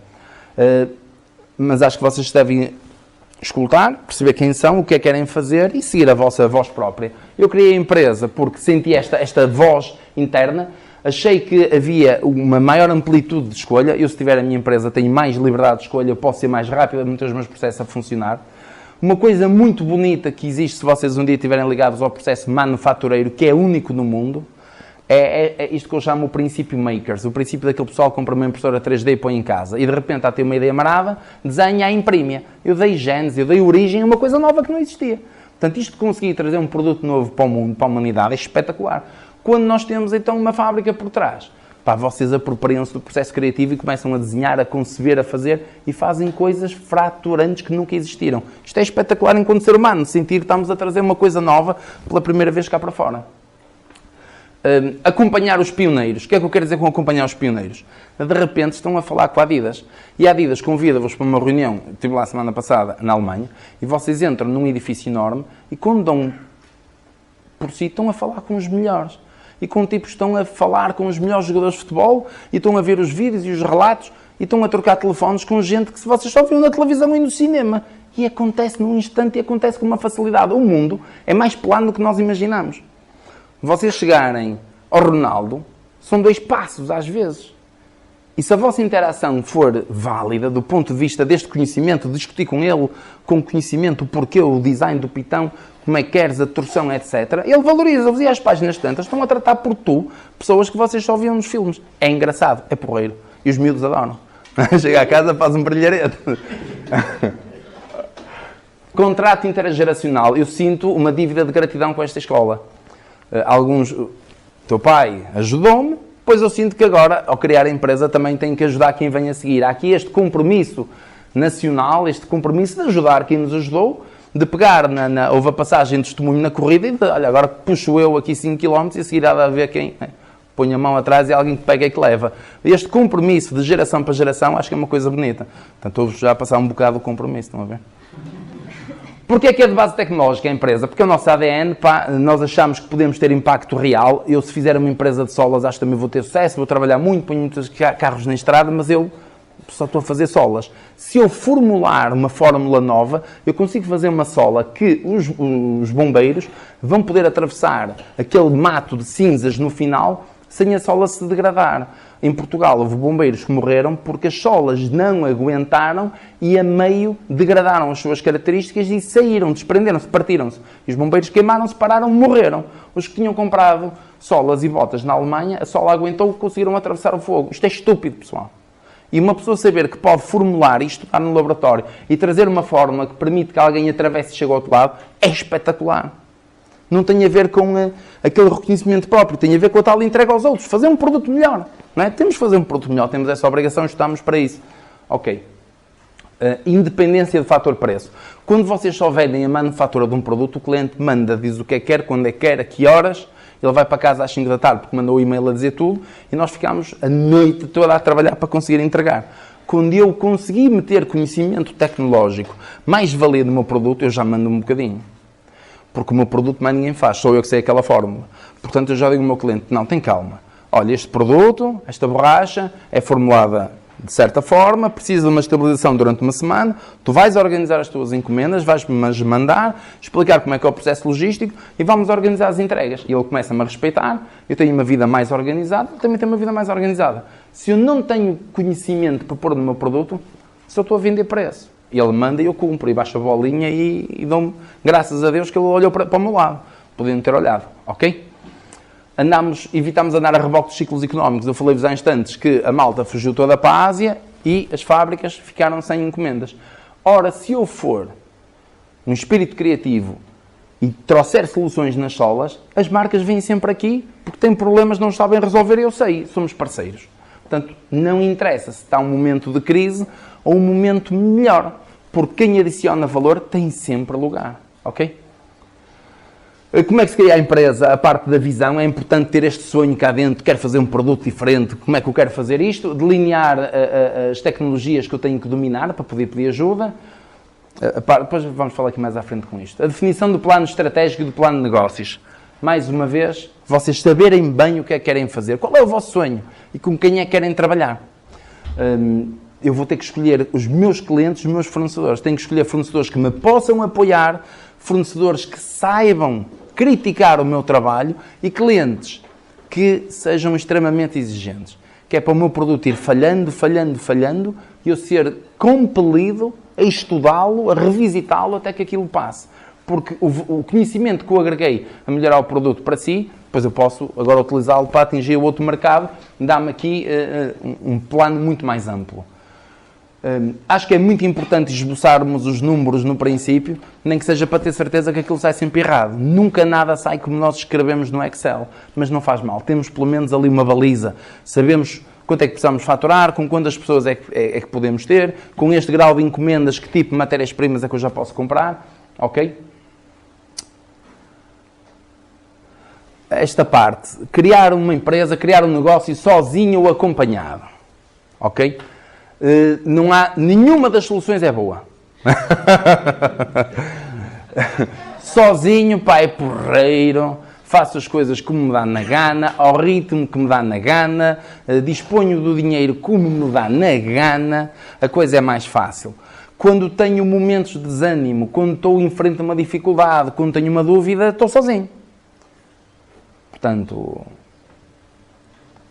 Mas acho que vocês devem escutar, perceber quem são, o que é que querem fazer e seguir a vossa voz própria. Eu criei a empresa porque senti esta voz interna. Achei que havia uma maior amplitude de escolha. Eu, se tiver a minha empresa, tenho mais liberdade de escolha, eu posso ser mais rápido a meter os meus processos a funcionar. Uma coisa muito bonita que existe, se vocês um dia estiverem ligados ao processo manufatureiro, que é único no mundo, é isto que eu chamo o princípio makers. O princípio daquele pessoal que compra uma impressora 3D e põe em casa. E de repente está a ter uma ideia marada, desenha e imprime. Eu dei gênese, eu dei origem a uma coisa nova que não existia. Portanto, isto de conseguir trazer um produto novo para o mundo, para a humanidade, é espetacular. Quando nós temos então uma fábrica por trás, pá, vocês apropriam-se do processo criativo e começam a desenhar, a conceber, a fazer e fazem coisas fraturantes que nunca existiram. Isto é espetacular enquanto ser humano, sentir que estamos a trazer uma coisa nova pela primeira vez cá para fora. Acompanhar os pioneiros. O que é que eu quero dizer com acompanhar os pioneiros? De repente estão a falar com a Adidas. E a Adidas convida-vos para uma reunião, estive lá a semana passada na Alemanha, e vocês entram num edifício enorme e quando dão por si estão a falar com os melhores. E com tipos estão a falar com os melhores jogadores de futebol e estão a ver os vídeos e os relatos e estão a trocar telefones com gente que se vocês só viram na televisão e no cinema. E acontece num instante e acontece com uma facilidade. O mundo é mais plano do que nós imaginamos. Vocês chegarem ao Ronaldo, são 2 passos às vezes. E se a vossa interação for válida, do ponto de vista deste conhecimento, de discutir com ele, com conhecimento, o porquê, o design do pitão, como é que queres, a torção, etc., ele valoriza-vos e às páginas tantas estão a tratar por tu pessoas que vocês só viam nos filmes. É engraçado, é porreiro. E os miúdos adoram. Chega a casa, faz um brilharete. Contrato intergeracional. Eu sinto uma dívida de gratidão com esta escola. Teu pai ajudou-me, pois eu sinto que agora, ao criar a empresa, também tenho que ajudar quem vem a seguir. Há aqui este compromisso nacional, este compromisso de ajudar quem nos ajudou, de pegar houve a passagem de testemunho na corrida e de, olha, agora puxo eu aqui 5 km e a seguir há de haver quem põe a mão atrás e alguém que pega e que leva. Este compromisso de geração para geração acho que é uma coisa bonita. Portanto, houve já a passar um bocado o compromisso, estão a ver? Porquê é que é de base tecnológica a empresa? Porque o nosso ADN, nós achamos que podemos ter impacto real. Eu, se fizer uma empresa de solas, acho que também vou ter sucesso, vou trabalhar muito, ponho muitos carros na estrada, mas eu só estou a fazer solas. Se eu formular uma fórmula nova, eu consigo fazer uma sola que os bombeiros vão poder atravessar aquele mato de cinzas no final sem a sola se degradar. Em Portugal houve bombeiros que morreram porque as solas não aguentaram e a meio degradaram as suas características e saíram, desprenderam-se, partiram-se. E os bombeiros queimaram-se, pararam, morreram. Os que tinham comprado solas e botas na Alemanha, a sola aguentou, conseguiram atravessar o fogo. Isto é estúpido, pessoal. E uma pessoa saber que pode formular isto, estar no laboratório e trazer uma fórmula que permite que alguém atravesse e chegue ao outro lado, é espetacular. Não tem a ver com aquele reconhecimento próprio, tem a ver com a tal entrega aos outros. Fazer um produto melhor. Não é? Temos de fazer um produto melhor, temos essa obrigação, estamos para isso. Ok. Independência de fator preço. Quando vocês só vendem a manufatura de um produto, o cliente manda, diz o que é que quer, quando é que quer, a que horas. Ele vai para casa às 5 da tarde porque mandou o e-mail a dizer tudo e nós ficamos a noite toda a trabalhar para conseguir entregar. Quando eu consegui meter conhecimento tecnológico mais valia no meu produto, eu já mando um bocadinho. Porque o meu produto mais ninguém faz, sou eu que sei aquela fórmula. Portanto, eu já digo ao meu cliente, não, tem calma. Olha, este produto, esta borracha, é formulada de certa forma, precisa de uma estabilização durante uma semana, tu vais organizar as tuas encomendas, vais-me mandar, explicar como é que é o processo logístico e vamos organizar as entregas. E ele começa-me a respeitar, eu tenho uma vida mais organizada, ele também tem uma vida mais organizada. Se eu não tenho conhecimento para pôr no meu produto, só estou a vender preço. E ele manda e eu cumpro, e baixo a bolinha e dou-me, graças a Deus, que ele olhou para o meu lado. Podiam ter olhado, ok? Evitamos andar a reboque dos ciclos económicos. Eu falei-vos há instantes que a malta fugiu toda para a Ásia e as fábricas ficaram sem encomendas. Ora, se eu for um espírito criativo e trouxer soluções nas solas, as marcas vêm sempre aqui porque têm problemas, não sabem resolver e eu sei, somos parceiros. Portanto, não interessa se está um momento de crise ou um momento melhor, porque quem adiciona valor tem sempre lugar, ok? Como é que se cria a empresa? A parte da visão, é importante ter este sonho cá dentro, quero fazer um produto diferente, como é que eu quero fazer isto? Delinear as tecnologias que eu tenho que dominar para poder pedir ajuda. Depois vamos falar aqui mais à frente com isto. A definição do plano estratégico e do plano de negócios. Mais uma vez, vocês saberem bem o que é que querem fazer, qual é o vosso sonho e com quem é que querem trabalhar. Eu vou ter que escolher os meus clientes, os meus fornecedores. Tenho que escolher fornecedores que me possam apoiar, fornecedores que saibam criticar o meu trabalho e clientes que sejam extremamente exigentes. Que é para o meu produto ir falhando e eu ser compelido a estudá-lo, a revisitá-lo até que aquilo passe. Porque o conhecimento que eu agreguei a melhorar o produto para si, depois eu posso agora utilizá-lo para atingir o outro mercado, dá-me aqui um plano muito mais amplo. Acho que é muito importante esboçarmos os números no princípio, nem que seja para ter certeza que aquilo sai sempre errado. Nunca nada sai como nós escrevemos no Excel, mas não faz mal. Temos pelo menos ali uma baliza. Sabemos quanto é que precisamos faturar, com quantas pessoas é que podemos ter, com este grau de encomendas, que tipo de matérias-primas é que eu já posso comprar, ok? Esta parte, criar uma empresa, criar um negócio sozinho ou acompanhado, ok? Não há, nenhuma das soluções é boa. Sozinho, pá, é porreiro, faço as coisas como me dá na gana, ao ritmo que me dá na gana, disponho do dinheiro como me dá na gana, a coisa é mais fácil. Quando tenho momentos de desânimo, quando estou em frente a uma dificuldade, quando tenho uma dúvida, estou sozinho. Portanto,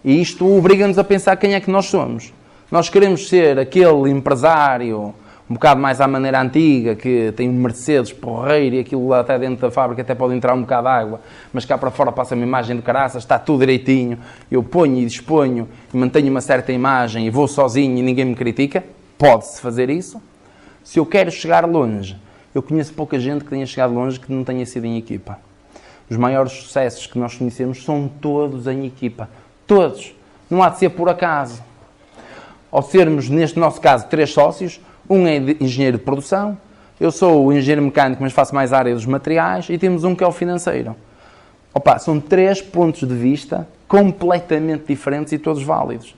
e isto obriga-nos a pensar quem é que nós somos. Nós queremos ser aquele empresário um bocado mais à maneira antiga, que tem um Mercedes porreiro e aquilo lá até dentro da fábrica até pode entrar um bocado de água, mas cá para fora passa uma imagem de caraças, está tudo direitinho, eu ponho e disponho e mantenho uma certa imagem e vou sozinho e ninguém me critica. Pode-se fazer isso. Se eu quero chegar longe, eu conheço pouca gente que tenha chegado longe que não tenha sido em equipa. Os maiores sucessos que nós conhecemos são todos em equipa. Todos. Não há de ser por acaso. Ao sermos, neste nosso caso, 3 sócios, um é engenheiro de produção, eu sou o engenheiro mecânico, mas faço mais a área dos materiais, e temos um que é o financeiro. Opa, são 3 pontos de vista completamente diferentes e todos válidos.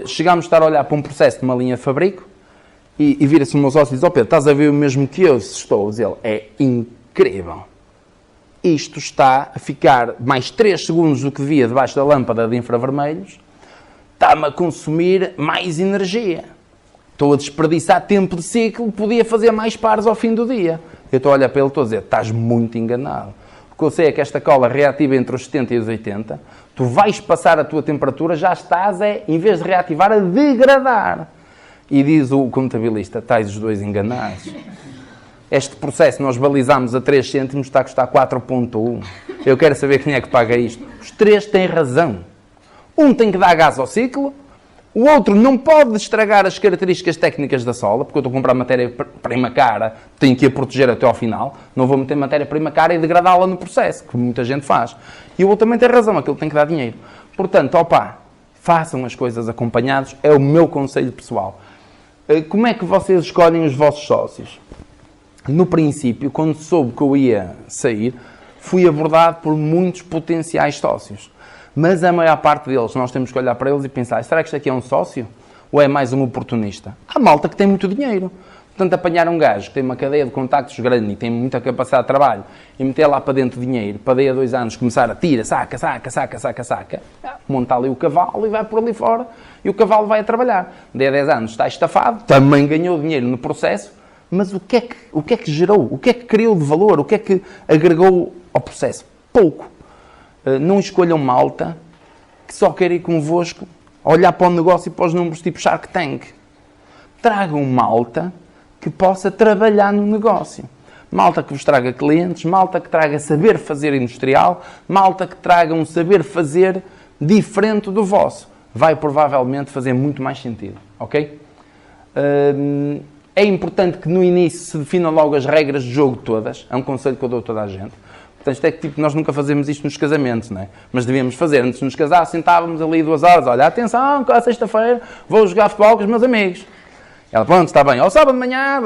Chegámos a estar a olhar para um processo de uma linha de fabrico e vira-se o meu sócio e diz: ó Pedro, estás a ver o mesmo que eu? Se estou, diz ele, é incrível. Isto está a ficar mais 3 segundos do que devia debaixo da lâmpada de infravermelhos, está-me a consumir mais energia. Estou a desperdiçar tempo de ciclo, podia fazer mais pares ao fim do dia. Eu estou a olhar para ele e estou a dizer: estás muito enganado. O que eu sei é que esta cola reativa entre os 70 e os 80, tu vais passar a tua temperatura, já estás, em vez de reativar, a degradar. E diz o contabilista: estáis os dois enganados. Este processo nós balizamos a 3 cêntimos, está a custar 4,1. Eu quero saber quem é que paga isto. Os 3 têm razão. Um tem que dar gás ao ciclo, o outro não pode estragar as características técnicas da sola, porque eu estou a comprar matéria-prima cara, tenho que a proteger até ao final, não vou meter matéria-prima cara e degradá-la no processo, que muita gente faz. E o outro também tem razão, aquilo tem que dar dinheiro. Portanto, façam as coisas acompanhados, é o meu conselho pessoal. Como é que vocês escolhem os vossos sócios? No princípio, quando soube que eu ia sair, fui abordado por muitos potenciais sócios. Mas a maior parte deles, nós temos que olhar para eles e pensar: será que isto aqui é um sócio? Ou é mais um oportunista? Há malta que tem muito dinheiro. Portanto, apanhar um gajo que tem uma cadeia de contactos grande e tem muita capacidade de trabalho e meter lá para dentro dinheiro, para daí a 2 anos começar a tirar, saca, monta ali o cavalo e vai por ali fora e o cavalo vai a trabalhar. Daí a 10 anos está estafado, também ganhou dinheiro no processo, mas o que é que gerou? O que é que criou de valor? O que é que agregou ao processo? Pouco. Não escolham malta que só quer ir convosco olhar para o negócio e para os números tipo Shark Tank. Tragam malta que possa trabalhar no negócio. Malta que vos traga clientes, malta que traga saber fazer industrial, malta que traga um saber fazer diferente do vosso. Vai provavelmente fazer muito mais sentido, ok? É importante que no início se definam logo as regras de jogo todas. É um conselho que eu dou a toda a gente. Portanto, é que tipo, nós nunca fazemos isto nos casamentos, não é? Mas devíamos fazer. Antes de nos casar, sentávamos ali 2 horas. Olha, atenção, que à sexta-feira vou jogar futebol com os meus amigos. Ela, pronto, está bem. Ao sábado de manhã...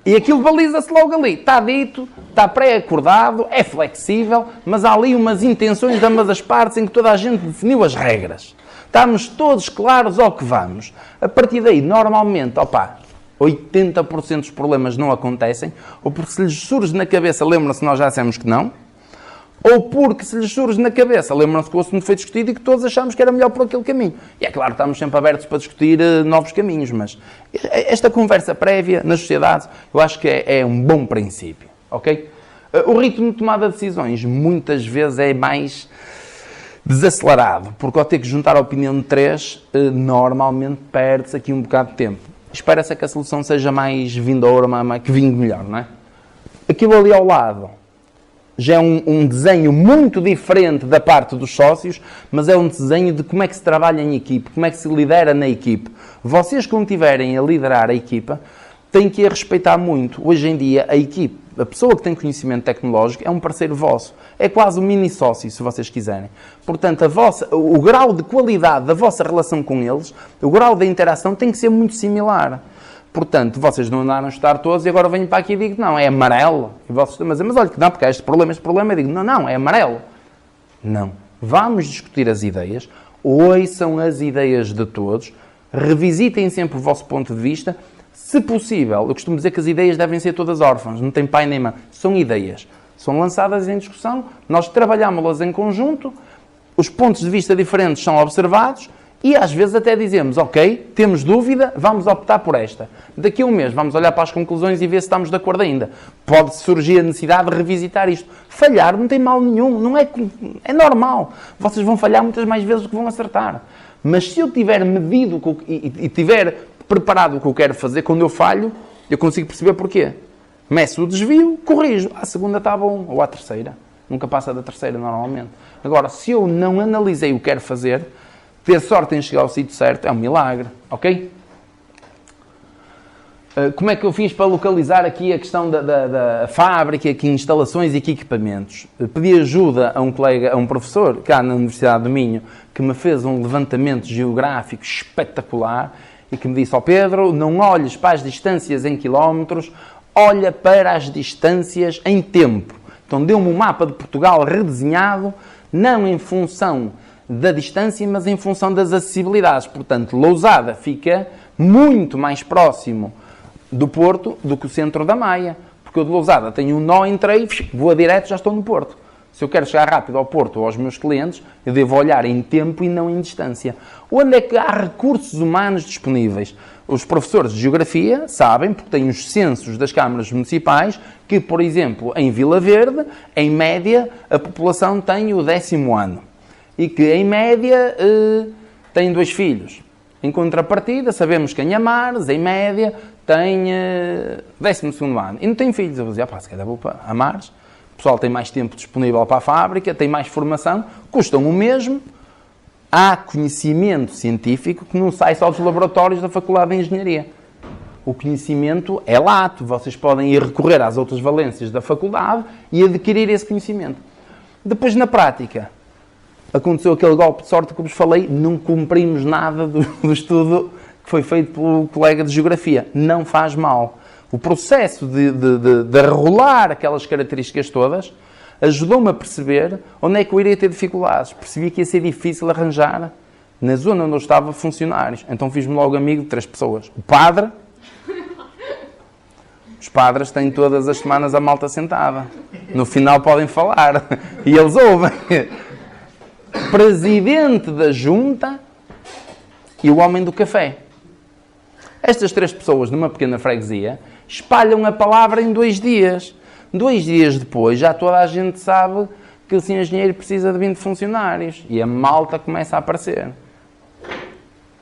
E aquilo baliza-se logo ali. Está dito, está pré-acordado, é flexível, mas há ali umas intenções de ambas as partes em que toda a gente definiu as regras. Estamos todos claros ao que vamos. A partir daí, normalmente, 80% dos problemas não acontecem, ou porque se lhes surge na cabeça, lembram-se que nós já dissemos que não, ou porque se lhes surge na cabeça, lembram-se que o assunto foi discutido e que todos achamos que era melhor por aquele caminho. E é claro, estamos sempre abertos para discutir novos caminhos, mas esta conversa prévia nas sociedades, eu acho que é um bom princípio, ok? O ritmo de tomada de decisões muitas vezes é mais desacelerado, porque ao ter que juntar a opinião de 3, normalmente perde-se aqui um bocado de tempo. Espera-se que a solução seja mais vindoura, que vingue melhor, não é? Aquilo ali ao lado já é um desenho muito diferente da parte dos sócios, mas é um desenho de como é que se trabalha em equipe, como é que se lidera na equipe. Vocês, quando estiverem a liderar a equipa, têm que a respeitar muito. Hoje em dia, a equipe, a pessoa que tem conhecimento tecnológico, é um parceiro vosso. É quase um mini-sócio, se vocês quiserem. Portanto, o grau de qualidade da vossa relação com eles, o grau da interação tem que ser muito similar. Portanto, vocês não andaram a estudar todos e agora venho para aqui e digo: não, é amarelo. E vocês estão a dizer: mas olha que não, porque há este problema. Eu digo: não, é amarelo. Não. Vamos discutir as ideias, ouçam as ideias de todos, revisitem sempre o vosso ponto de vista. Se possível, eu costumo dizer que as ideias devem ser todas órfãs, não tem pai nem mãe. São ideias. São lançadas em discussão, nós trabalhámos-las em conjunto, os pontos de vista diferentes são observados e às vezes até dizemos, ok, temos dúvida, vamos optar por esta. Daqui a um mês vamos olhar para as conclusões e ver se estamos de acordo ainda. Pode surgir a necessidade de revisitar isto. Falhar não tem mal nenhum, não é normal. Vocês vão falhar muitas mais vezes do que vão acertar. Mas se eu tiver medido e tiver preparado o que eu quero fazer, quando eu falho, eu consigo perceber porquê. Meço o desvio, corrijo. À segunda está bom, ou à terceira. Nunca passa da terceira, normalmente. Agora, se eu não analisei o que quero fazer, ter sorte em chegar ao sítio certo é um milagre, ok? Como é que eu fiz para localizar aqui a questão da fábrica, aqui instalações e aqui equipamentos? Pedi ajuda a um colega, a um professor, cá na Universidade do Minho, que me fez um levantamento geográfico espetacular e que me disse, ó Pedro, não olhes para as distâncias em quilómetros, olha para as distâncias em tempo. Então deu-me um mapa de Portugal redesenhado, não em função da distância, mas em função das acessibilidades. Portanto, Lousada fica muito mais próximo do Porto do que o centro da Maia. Porque eu de Lousada tenho um nó, entrei, vou a direto, já estou no Porto. Se eu quero chegar rápido ao Porto ou aos meus clientes, eu devo olhar em tempo e não em distância. Onde é que há recursos humanos disponíveis? Os professores de Geografia sabem, porque têm os censos das câmaras municipais, que, por exemplo, em Vila Verde, em média, a população tem o 10º ano. E que, em média, tem 2 filhos. Em contrapartida, sabemos que em Amares, em média, tem 12º ano. E não tem filhos. Eu vou dizer, se calhar vou para Amares. O pessoal tem mais tempo disponível para a fábrica, tem mais formação, custam o mesmo. Há conhecimento científico que não sai só dos laboratórios da Faculdade de Engenharia. O conhecimento é lato. Vocês podem ir recorrer às outras valências da faculdade e adquirir esse conhecimento. Depois, na prática, aconteceu aquele golpe de sorte que eu vos falei, não cumprimos nada do estudo que foi feito pelo colega de Geografia. Não faz mal. O processo de arrolar aquelas características todas ajudou-me a perceber onde é que eu iria ter dificuldades. Percebi que ia ser difícil arranjar, na zona onde eu estava, funcionários. Então fiz-me logo amigo de 3 pessoas. O padre. Os padres têm todas as semanas a malta sentada. No final podem falar. E eles ouvem. Presidente da junta e o homem do café. Estas 3 pessoas, numa pequena freguesia, espalham a palavra em 2 dias. 2 dias depois, já toda a gente sabe que o senhor engenheiro precisa de 20 funcionários. E a malta começa a aparecer.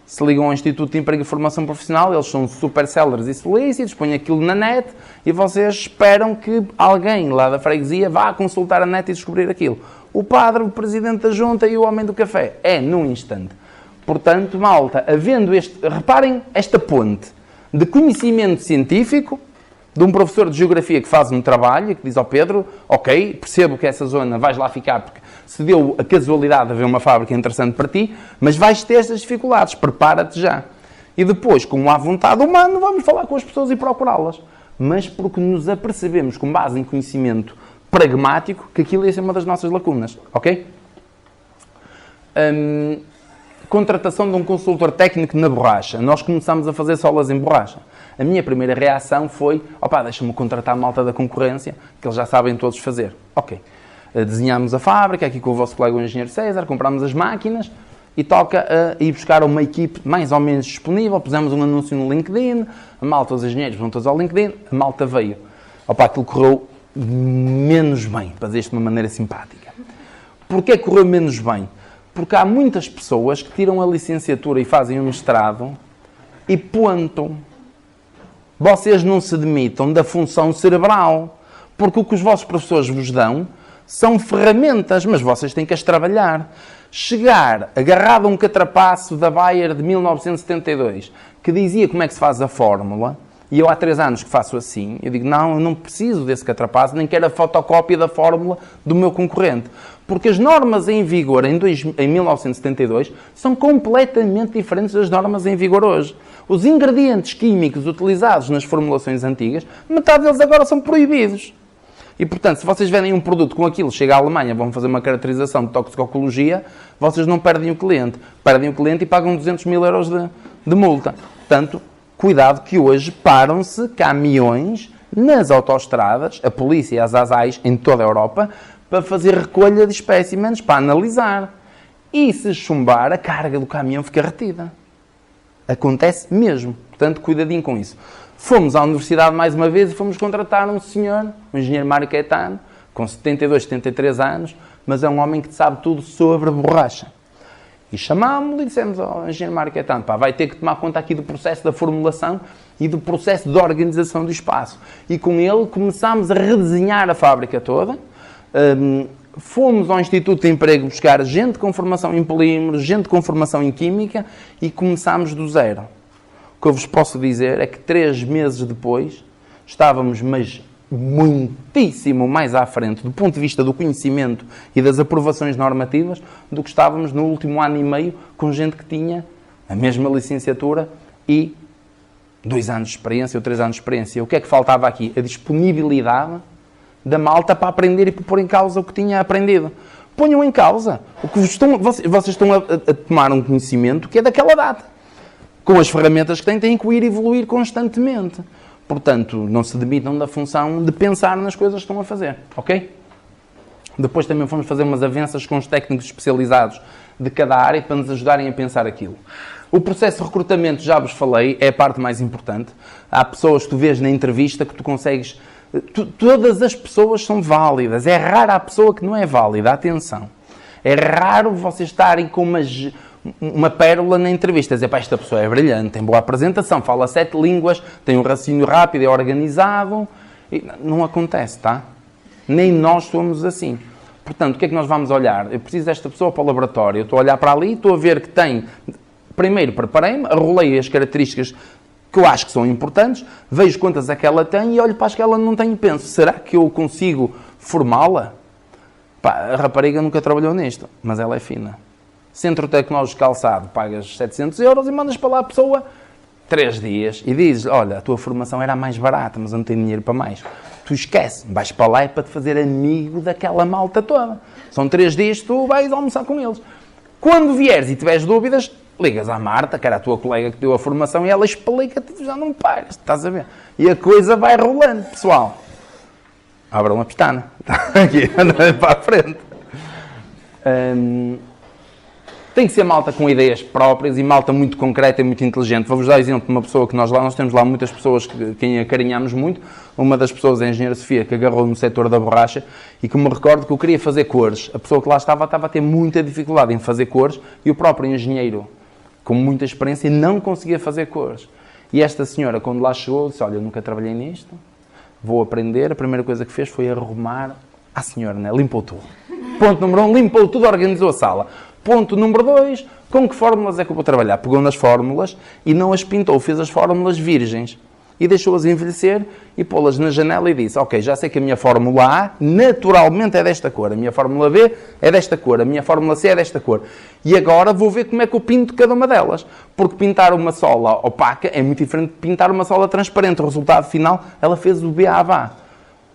Se ligam ao Instituto de Emprego e Formação Profissional, eles são super sellers e solícitos, põem aquilo na net e vocês esperam que alguém lá da freguesia vá consultar a net e descobrir aquilo. O padre, o presidente da junta e o homem do café. É num instante. Portanto, malta, havendo reparem esta ponte de conhecimento científico, de um professor de Geografia que faz um trabalho e que diz ao Pedro, ok, percebo que essa zona vais lá ficar porque se deu a casualidade de haver uma fábrica interessante para ti, mas vais ter estas dificuldades, prepara-te já. E depois, com a vontade humana, vamos falar com as pessoas e procurá-las. Mas porque nos apercebemos, com base em conhecimento pragmático, que aquilo ia ser uma das nossas lacunas, ok? Contratação de um consultor técnico na borracha. Nós começamos a fazer solas em borracha. A minha primeira reação foi, deixa-me contratar a malta da concorrência, que eles já sabem todos fazer. Ok. Desenhámos a fábrica, aqui com o vosso colega o engenheiro César, comprámos as máquinas e toca a ir buscar uma equipe mais ou menos disponível, pusemos um anúncio no LinkedIn, a malta, os engenheiros vão todos ao LinkedIn, a malta veio. Aquilo correu menos bem, para dizer isto de uma maneira simpática. Porquê correu menos bem? Porque há muitas pessoas que tiram a licenciatura e fazem o mestrado e ponto. Vocês não se demitam da função cerebral, porque o que os vossos professores vos dão são ferramentas, mas vocês têm que as trabalhar. Chegar agarrado a um catrapaço da Bayer de 1972, que dizia como é que se faz a fórmula, e eu há 3 anos que faço assim, eu digo, não, eu não preciso desse catrapaço, nem quero a fotocópia da fórmula do meu concorrente. Porque as normas em vigor em 1972 são completamente diferentes das normas em vigor hoje. Os ingredientes químicos utilizados nas formulações antigas, metade deles agora são proibidos. E, portanto, se vocês vendem um produto com aquilo, chega à Alemanha, vão fazer uma caracterização de toxicologia, vocês não perdem o cliente. Perdem o cliente e pagam 200 mil euros de multa. Portanto, cuidado que hoje param-se caminhões nas autoestradas, a polícia e as ASAIs em toda a Europa, para fazer recolha de espécimenes para analisar. E se chumbar, a carga do caminhão fica retida. Acontece mesmo. Portanto, cuidadinho com isso. Fomos à universidade mais uma vez e fomos contratar um senhor, o engenheiro Mário Caetano, com 72, 73 anos, mas é um homem que sabe tudo sobre borracha. E chamámos-lo e dissemos ao engenheiro Mário Caetano, pá, vai ter que tomar conta aqui do processo da formulação e do processo de organização do espaço. E com ele começámos a redesenhar a fábrica toda. Fomos ao Instituto de Emprego buscar gente com formação em polímeros, gente com formação em química e começámos do zero. O que eu vos posso dizer é que 3 meses depois estávamos, mas muitíssimo mais à frente do ponto de vista do conhecimento e das aprovações normativas do que estávamos no último ano e meio com gente que tinha a mesma licenciatura e 2 anos de experiência ou 3 anos de experiência. O que é que faltava aqui? A disponibilidade da malta para aprender e para pôr em causa o que tinha aprendido. Ponham em causa. Vocês estão a tomar um conhecimento que é daquela data. Com as ferramentas que têm que ir evoluir constantemente. Portanto, não se demitam da função de pensar nas coisas que estão a fazer. Ok? Depois também fomos fazer umas avanças com os técnicos especializados de cada área para nos ajudarem a pensar aquilo. O processo de recrutamento, já vos falei, é a parte mais importante. Há pessoas que tu vês na entrevista que tu consegues... Todas as pessoas são válidas. É rara a pessoa que não é válida. Atenção. É raro vocês estarem com uma pérola na entrevista. Dizer, pá, esta pessoa é brilhante, tem boa apresentação, fala 7 línguas, tem um raciocínio rápido, é organizado. E não acontece, tá? Nem nós somos assim. Portanto, o que é que nós vamos olhar? Eu preciso desta pessoa para o laboratório. Eu estou a olhar para ali, estou a ver que tem... Primeiro preparei-me, arrolei as características que eu acho que são importantes, vejo quantas é que ela tem e olho para as que ela não tem e penso, será que eu consigo formá-la? Pá, a rapariga nunca trabalhou nisto, mas ela é fina. Centro Tecnológico Calçado, pagas 700 euros e mandas para lá a pessoa 3 dias e dizes, olha, a tua formação era a mais barata, mas eu não tenho dinheiro para mais. Tu esquece, vais para lá é para te fazer amigo daquela malta toda. São 3 dias que tu vais almoçar com eles. Quando vieres e tiveres dúvidas, ligas à Marta, que era a tua colega que deu a formação, e ela explica-te, já não pagas, estás a ver? E a coisa vai rolando, pessoal. Abram a pestana. Aqui, andando para a frente. Tem que ser malta com ideias próprias e malta muito concreta e muito inteligente. Vou-vos dar exemplo de uma pessoa que nós temos lá muitas pessoas que quem acarinhamos muito. Uma das pessoas é a engenheira Sofia, que agarrou no setor da borracha e que me recordo que eu queria fazer cores. A pessoa que lá estava a ter muita dificuldade em fazer cores e o próprio engenheiro, com muita experiência, não conseguia fazer cores. E esta senhora, quando lá chegou, disse, olha, eu nunca trabalhei nisto, vou aprender. A primeira coisa que fez foi arrumar a senhora, né? Limpou tudo. Ponto número 1, limpou tudo, organizou a sala. Ponto número 2, com que fórmulas é que eu vou trabalhar? Pegou nas fórmulas e não as pintou, fez as fórmulas virgens. E deixou-as envelhecer e pô-las na janela e disse, ok, já sei que a minha fórmula A naturalmente é desta cor, a minha fórmula B é desta cor, a minha fórmula C é desta cor. E agora vou ver como é que eu pinto cada uma delas. Porque pintar uma sola opaca é muito diferente de pintar uma sola transparente. O resultado final, ela fez o beabá.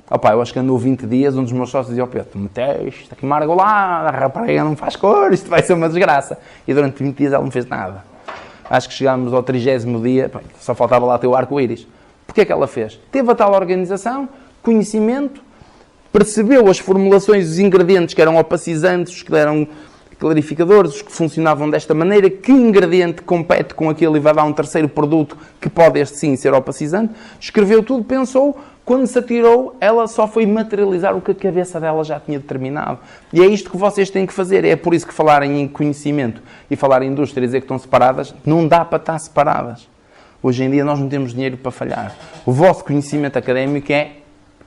Opá, eu acho que andou 20 dias, um dos meus sócios dizia ao Pedro, meteste aqui uma argolada, a rapariga não faz cor, isto vai ser uma desgraça. E durante 20 dias ela não fez nada. Acho que chegámos ao 30º dia, só faltava lá ter o arco-íris. Porquê é que ela fez? Teve a tal organização, conhecimento, percebeu as formulações, os ingredientes que eram opacizantes, que eram clarificadores, que funcionavam desta maneira, que ingrediente compete com aquele e vai dar um terceiro produto que pode este sim ser opacizante. Escreveu tudo, pensou, quando se atirou, ela só foi materializar o que a cabeça dela já tinha determinado. E é isto que vocês têm que fazer. É por isso que falarem em conhecimento e falar em indústria e dizer que estão separadas, não dá para estar separadas. Hoje em dia nós não temos dinheiro para falhar. O vosso conhecimento académico é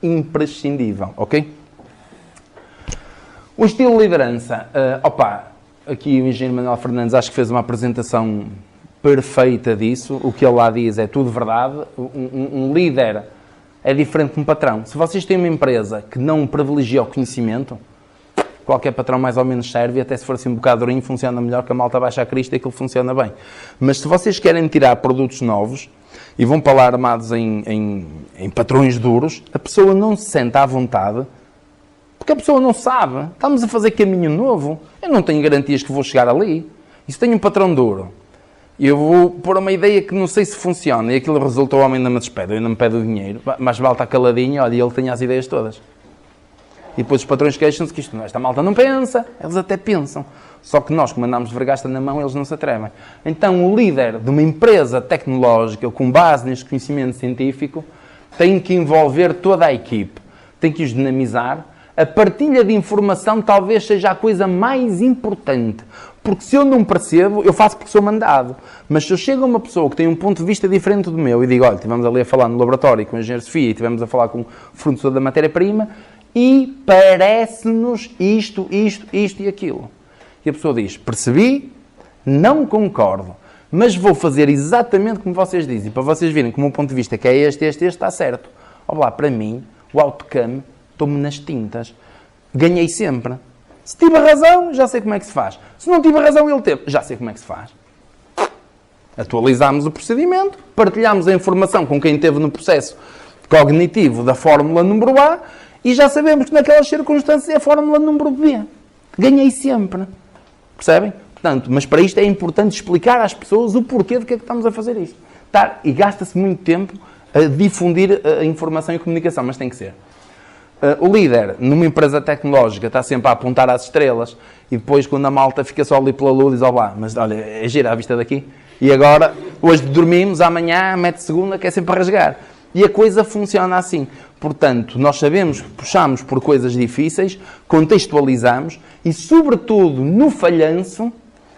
imprescindível, ok? O estilo de liderança. Aqui o engenheiro Manuel Fernandes acho que fez uma apresentação perfeita disso. O que ele lá diz é tudo verdade. Um líder é diferente de um patrão. Se vocês têm uma empresa que não privilegia o conhecimento, qualquer patrão mais ou menos serve, e até se for assim um bocado durinho, funciona melhor que a malta baixa a crista e aquilo funciona bem. Mas se vocês querem tirar produtos novos e vão para lá armados em patrões duros, a pessoa não se sente à vontade, porque a pessoa não sabe. Estamos a fazer caminho novo. Eu não tenho garantias que vou chegar ali. E se tenho um patrão duro Eu vou pôr uma ideia que não sei se funciona e aquilo resulta, o homem ainda me despede, ainda me pede o dinheiro, mas vale estar caladinho, olha, e ele tem as ideias todas. E depois os patrões queixam-se que esta malta não pensa, eles até pensam. Só que nós, como andamos de vergasta na mão, eles não se atrevem. Então o líder de uma empresa tecnológica com base neste conhecimento científico tem que envolver toda a equipe, tem que os dinamizar. A partilha de informação talvez seja a coisa mais importante. Porque se eu não percebo, eu faço porque sou mandado. Mas se eu chego a uma pessoa que tem um ponto de vista diferente do meu e digo, olha, estivemos ali a falar no laboratório com o engenheiro Sofia e estivemos a falar com o fornecedor da matéria-prima e parece-nos isto e aquilo. E a pessoa diz, percebi, não concordo, mas vou fazer exatamente como vocês dizem, para vocês verem que o meu ponto de vista que é este, está certo. Olá, para mim, o outcome, estou-me nas tintas. Ganhei sempre. Se tive razão, já sei como é que se faz. Se não tive razão, ele teve. Já sei como é que se faz. Atualizámos o procedimento, partilhámos a informação com quem esteve no processo cognitivo da fórmula número A e já sabemos que naquelas circunstâncias é a fórmula número B. Ganhei sempre. Percebem? Portanto, mas para isto é importante explicar às pessoas o porquê de que é que estamos a fazer isto. E gasta-se muito tempo a difundir a informação e comunicação, mas tem que ser. O líder, numa empresa tecnológica, está sempre a apontar às estrelas e depois, quando a malta fica só ali pela lua, diz, mas olha, é gira a vista daqui. E agora, hoje dormimos, amanhã, mete segunda, que é sempre a rasgar. E a coisa funciona assim. Portanto, nós sabemos que puxamos por coisas difíceis, contextualizamos e, sobretudo, no falhanço,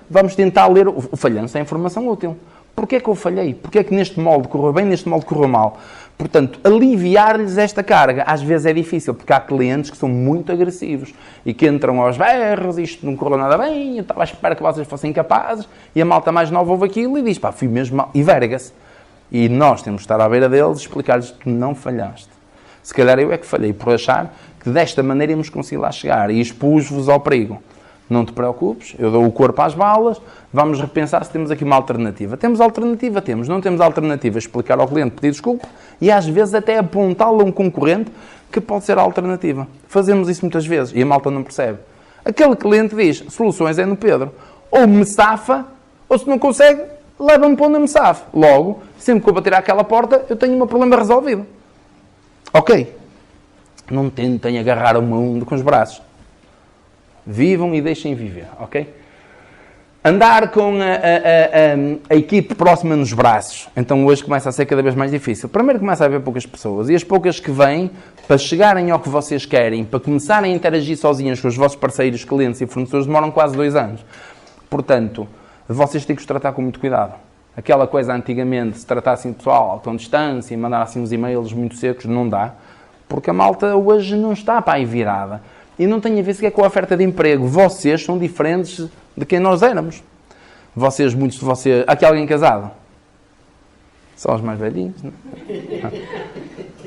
vamos tentar ler... O falhanço é informação útil. Porquê que eu falhei? Porquê que neste molde correu bem, neste molde correu mal? Portanto, aliviar-lhes esta carga, às vezes é difícil, porque há clientes que são muito agressivos e que entram aos berros, isto não correu nada bem, eu estava à espera que vocês fossem capazes, e a malta mais nova ouve aquilo e diz, fui mesmo mal, e verga-se. E nós temos de estar à beira deles e explicar-lhes que tu não falhaste. Se calhar eu é que falhei por achar que desta maneira íamos conseguir lá chegar e expus-vos ao perigo. Não te preocupes, eu dou o corpo às balas, vamos repensar se temos aqui uma alternativa. Temos alternativa? Temos. Não temos alternativa? Explicar ao cliente, pedir desculpa e às vezes até apontá-lo a um concorrente que pode ser a alternativa. Fazemos isso muitas vezes e a malta não percebe. Aquele cliente diz, soluções é no Pedro. Ou me safa, ou se não consegue, leva-me para onde me safe. Logo, sempre que eu bater àquela porta, eu tenho o meu problema resolvido. Ok. Não tentem agarrar o mundo com os braços. Vivam e deixem viver, ok? Andar com a equipe próxima nos braços. Então hoje começa a ser cada vez mais difícil. Primeiro começa a haver poucas pessoas. E as poucas que vêm, para chegarem ao que vocês querem, para começarem a interagir sozinhas com os vossos parceiros, clientes e fornecedores, demoram quase 2 anos. Portanto, vocês têm que os tratar com muito cuidado. Aquela coisa antigamente, se tratassem de pessoal com distância e mandassem uns e-mails muito secos, não dá. Porque a malta hoje não está para aí virada. E não tem a ver sequer com a oferta de emprego. Vocês são diferentes de quem nós éramos. Muitos de vocês... Há aqui alguém casado? Só os mais velhinhos, não?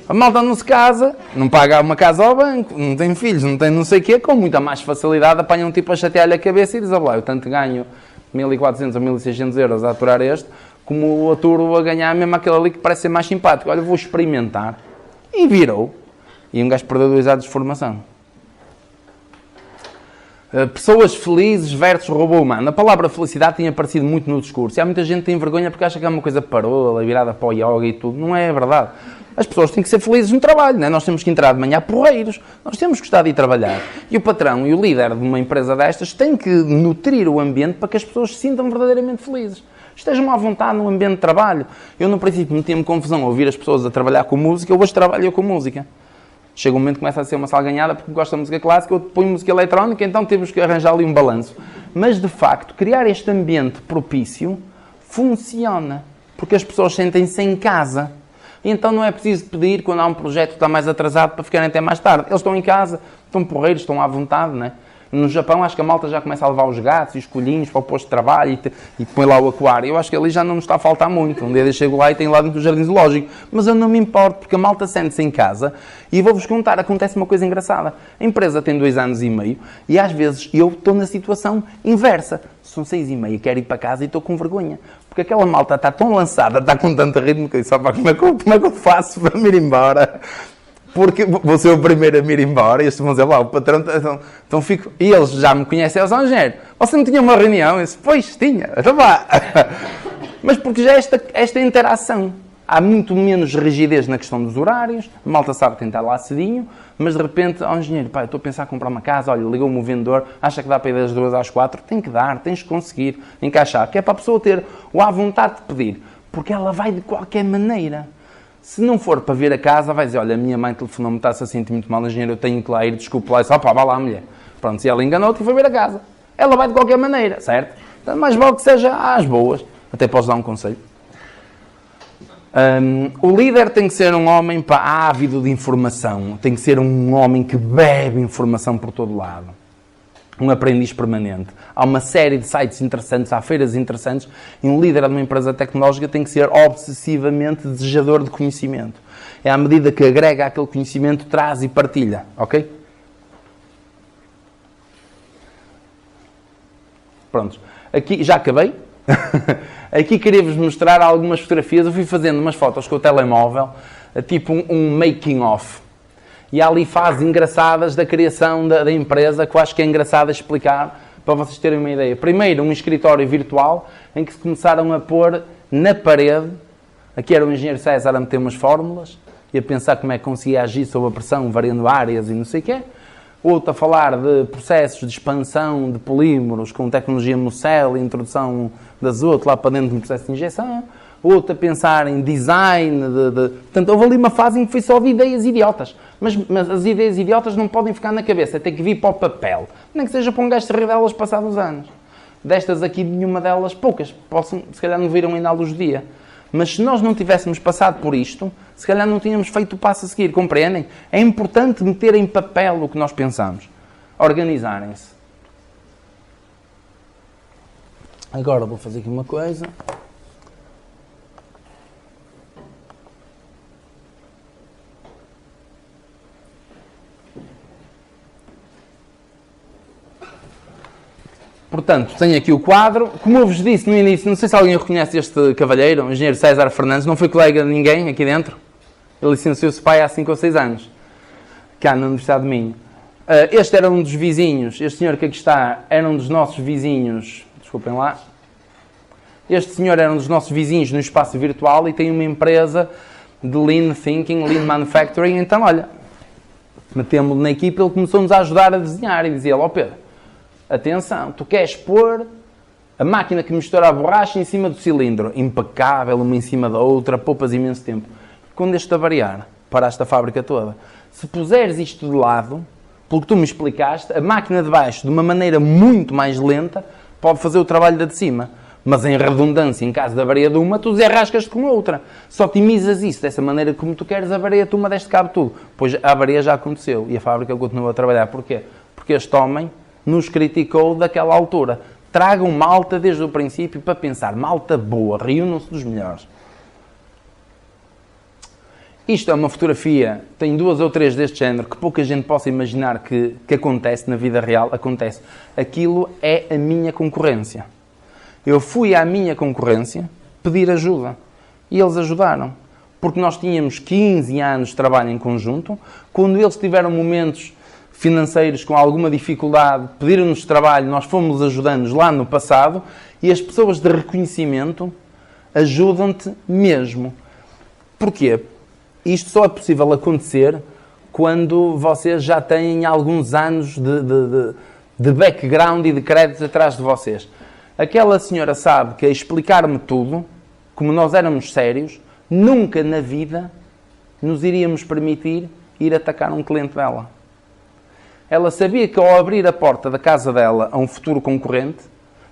A malta não se casa, não paga uma casa ao banco, não tem filhos, não tem não sei o quê, com muita mais facilidade apanha um tipo a chatear-lhe a cabeça e diz, eu tanto ganho 1.400 ou 1.600 euros a aturar este, como aturo a ganhar mesmo aquele ali que parece ser mais simpático. Olha, vou experimentar. E virou. E um gajo perdeu 2 anos de formação. Pessoas felizes versus robô humano. A palavra felicidade tem aparecido muito no discurso. E há muita gente que tem vergonha porque acha que é uma coisa parola, virada para o yoga e tudo. Não é verdade. As pessoas têm que ser felizes no trabalho, não é? Nós temos que entrar de manhã porreiros. Nós temos que gostar de ir trabalhar. E o patrão e o líder de uma empresa destas têm que nutrir o ambiente para que as pessoas se sintam verdadeiramente felizes. Estejam à vontade no ambiente de trabalho. Eu, no princípio, metia-me confusão a ouvir as pessoas a trabalhar com música. Eu hoje trabalho com música. Chega um momento que começa a ser uma salganhada porque gosto da música clássica, eu ponho música eletrónica, então temos que arranjar ali um balanço. Mas, de facto, criar este ambiente propício funciona, porque as pessoas sentem-se em casa. Então não é preciso pedir, quando há um projeto que está mais atrasado, para ficarem até mais tarde. Eles estão em casa, estão porreiros, estão à vontade, não é? No Japão, acho que a malta já começa a levar os gatos e os coelhinhos para o posto de trabalho e põe lá o aquário. Eu acho que ali já não nos está a faltar muito. Um dia eu chego lá e tenho lá dentro do jardim zoológico. Mas eu não me importo, porque a malta sente-se em casa. E vou-vos contar, acontece uma coisa engraçada. A empresa tem 2 anos e meio e às vezes eu estou na situação inversa. São 6 e meio, quero ir para casa e estou com vergonha. Porque aquela malta está tão lançada, está com tanto ritmo que eu disse, como é que eu faço para me ir embora? Porque vou ser o primeiro a me ir embora e eles vão dizer, o patrão, então fico... E eles já me conhecem, eles são engenheiro. Você não tinha uma reunião? Eu disse, pois, tinha. Então vá. Mas porque já esta interação. Há muito menos rigidez na questão dos horários, a malta sabe tentar lá cedinho, mas de repente, engenheiro, pá, eu estou a pensar em comprar uma casa, olha, ligou-me o vendedor, acha que dá para ir das 2 às 4? Tem que dar, tens que conseguir encaixar, que é para a pessoa ter a vontade de pedir, porque ela vai de qualquer maneira. Se não for para ver a casa, vai dizer, olha, a minha mãe telefonou-me, está-se a sentir muito mal, engenheiro, eu tenho que lá ir, desculpe lá, e só, pá, vá lá, mulher. Pronto, se ela enganou-te e foi ver a casa. Ela vai de qualquer maneira, certo? Então, mais vale que seja às boas. Até posso dar um conselho. O líder tem que ser um homem ávido de informação, tem que ser um homem que bebe informação por todo lado, um aprendiz permanente. Há uma série de sites interessantes, há feiras interessantes, e um líder de uma empresa tecnológica tem que ser obsessivamente desejador de conhecimento. É à medida que agrega aquele conhecimento, traz e partilha, ok? Pronto, aqui já acabei. Aqui queria-vos mostrar algumas fotografias. Eu fui fazendo umas fotos com o telemóvel, tipo um making of. E há ali fases engraçadas da criação da empresa, que eu acho que é engraçado explicar, para vocês terem uma ideia. Primeiro, um escritório virtual, em que se começaram a pôr na parede, aqui era o engenheiro César a meter umas fórmulas, e a pensar como é que conseguia agir sob a pressão, variando áreas e não sei o quê. Outro a falar de processos de expansão de polímeros com tecnologia Mucel, introdução de azoto lá para dentro de um processo de injeção. Outro a pensar em design. Portanto, houve ali uma fase em que foi só de ideias idiotas. Mas as ideias idiotas não podem ficar na cabeça, tem que vir para o papel. Nem que seja para um gajo se rir delas passados anos. Destas aqui, nenhuma delas, poucas, se calhar não viram ainda à luz do dia. Mas se nós não tivéssemos passado por isto, se calhar não tínhamos feito o passo a seguir, compreendem? É importante meter em papel o que nós pensamos. Organizarem-se. Agora vou fazer aqui uma coisa. Portanto, tenho aqui o quadro. Como eu vos disse no início, não sei se alguém reconhece este cavalheiro, o engenheiro César Fernandes, não foi colega de ninguém aqui dentro. Ele licenciou-se pai há 5 ou 6 anos, cá na Universidade de Minho. Este era um dos vizinhos, este senhor que aqui está, era um dos nossos vizinhos, desculpem lá. Este senhor era um dos nossos vizinhos no espaço virtual e tem uma empresa de Lean Thinking, Lean Manufacturing. Então, olha, metemos-lo na equipe, ele começou-nos a ajudar a desenhar e dizia, ó Pedro, atenção, tu queres pôr a máquina que mistura a borracha em cima do cilindro. Impecável, uma em cima da outra, poupas imenso tempo. Quando este a variar, paraste a fábrica toda. Se puseres isto de lado, pelo que tu me explicaste, a máquina de baixo, de uma maneira muito mais lenta, pode fazer o trabalho da de cima. Mas em redundância, em caso da avaria de uma, tu desenrascas-te com a outra. Se otimizas isso dessa maneira como tu queres, a avaria-te uma deste cabo tudo. Pois a avaria já aconteceu e a fábrica continua a trabalhar. Porquê? Porque este homem nos criticou daquela altura. Tragam malta desde o princípio para pensar. Malta boa, reúnam-se dos melhores. Isto é uma fotografia, tem 2 ou 3 deste género, que pouca gente possa imaginar que acontece na vida real. Acontece. Aquilo é a minha concorrência. Eu fui à minha concorrência pedir ajuda. E eles ajudaram. Porque nós tínhamos 15 anos de trabalho em conjunto. Quando eles tiveram momentos financeiros com alguma dificuldade, pediram-nos trabalho, nós fomos ajudando lá no passado, e as pessoas de reconhecimento ajudam-te mesmo. Porquê? Isto só é possível acontecer quando vocês já têm alguns anos de background e de crédito atrás de vocês. Aquela senhora sabe que a explicar-me tudo, como nós éramos sérios, nunca na vida nos iríamos permitir ir atacar um cliente dela. Ela sabia que ao abrir a porta da casa dela a um futuro concorrente,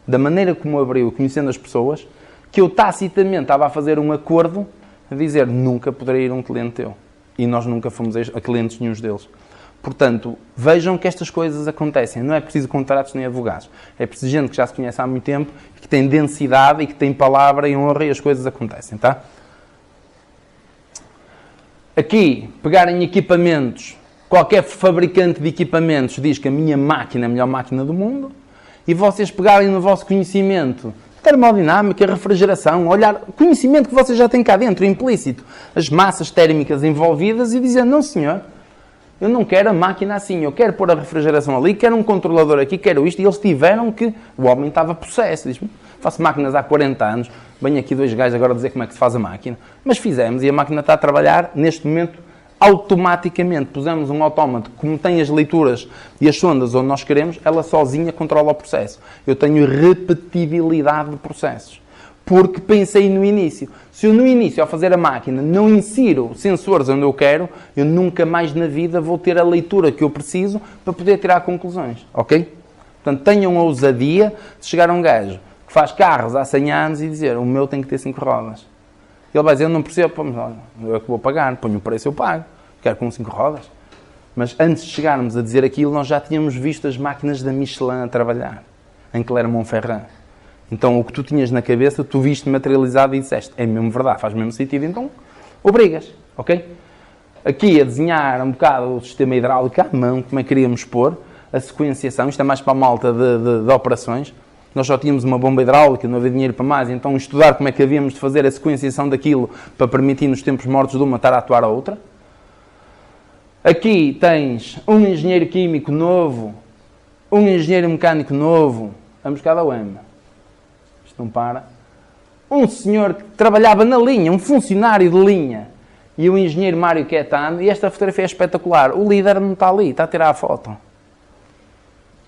da maneira como abriu, conhecendo as pessoas, que eu tacitamente estava a fazer um acordo a dizer nunca poderei ir a um cliente teu. E nós nunca fomos a clientes nenhum deles. Portanto, vejam que estas coisas acontecem. Não é preciso contratos nem advogados. É preciso gente que já se conhece há muito tempo, que tem densidade e que tem palavra e honra e as coisas acontecem, tá? Aqui, pegarem equipamentos. Qualquer fabricante de equipamentos diz que a minha máquina é a melhor máquina do mundo, e vocês pegarem no vosso conhecimento, termodinâmica, refrigeração, olhar, conhecimento que vocês já têm cá dentro, implícito, as massas térmicas envolvidas, e dizer, não senhor, eu não quero a máquina assim, eu quero pôr a refrigeração ali, quero um controlador aqui, quero isto, e eles tiveram que, o homem estava possesso, diz, faço máquinas há 40 anos, venho aqui 2 gajos agora dizer como é que se faz a máquina. Mas fizemos e a máquina está a trabalhar neste momento automaticamente. Pusemos um autómato, como tem as leituras e as sondas onde nós queremos, ela sozinha controla o processo. Eu tenho repetibilidade de processos. Porque pensei no início. Se eu no início, ao fazer a máquina, não insiro sensores onde eu quero, eu nunca mais na vida vou ter a leitura que eu preciso para poder tirar conclusões. Ok? Portanto, tenham a ousadia de chegar a um gajo que faz carros há 100 anos e dizer, o meu tem que ter 5 rodas. Ele vai dizer, eu não percebo, eu é que vou pagar, ponho o preço, eu pago. Quero com 5 rodas. Mas antes de chegarmos a dizer aquilo, nós já tínhamos visto as máquinas da Michelin a trabalhar, em Clermont-Ferrand. Então, o que tu tinhas na cabeça, tu viste materializado e disseste, é mesmo verdade, faz mesmo sentido, então obrigas, ok? Aqui a desenhar um bocado o sistema hidráulico à mão, como é que queríamos pôr, a sequenciação, isto é mais para a malta de operações. Nós só tínhamos uma bomba hidráulica, não havia dinheiro para mais, então estudar como é que havíamos de fazer a sequenciação daquilo para permitir nos tempos mortos de uma estar a atuar a outra. Aqui tens um engenheiro químico novo, um engenheiro mecânico novo, vamos cá da UEM. Isto não para. Um senhor que trabalhava na linha, um funcionário de linha, e o engenheiro Mário Quetano, e esta fotografia é espetacular. O líder não está ali, está a tirar a foto.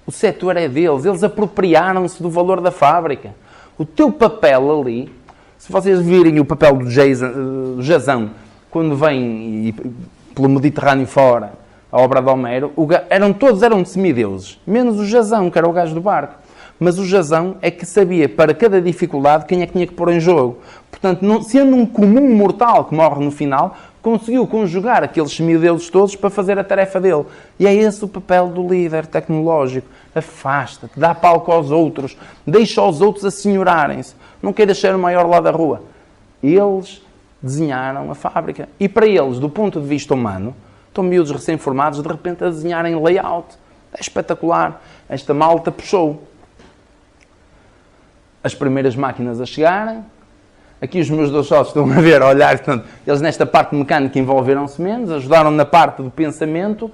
O setor é deles, eles apropriaram-se do valor da fábrica. O teu papel ali, se vocês virem o papel do Jazão, quando vem pelo Mediterrâneo fora, a obra de Homero, todos eram semideuses, menos o Jazão, que era o gajo do barco. Mas o Jazão é que sabia, para cada dificuldade, quem é que tinha que pôr em jogo. Portanto, sendo um comum mortal que morre no final, conseguiu conjugar aqueles semideuses todos para fazer a tarefa dele. E é esse o papel do líder tecnológico. Afasta-te, dá palco aos outros, deixa os outros assenhorarem-se. Não queiras ser o maior lá da rua. Eles desenharam a fábrica. E para eles, do ponto de vista humano, estão miúdos recém-formados, de repente, a desenharem layout. É espetacular. Esta malta puxou. As primeiras máquinas a chegarem. Aqui os meus 2 sócios estão a ver, a olhar. Portanto, eles nesta parte mecânica envolveram-se menos, ajudaram na parte do pensamento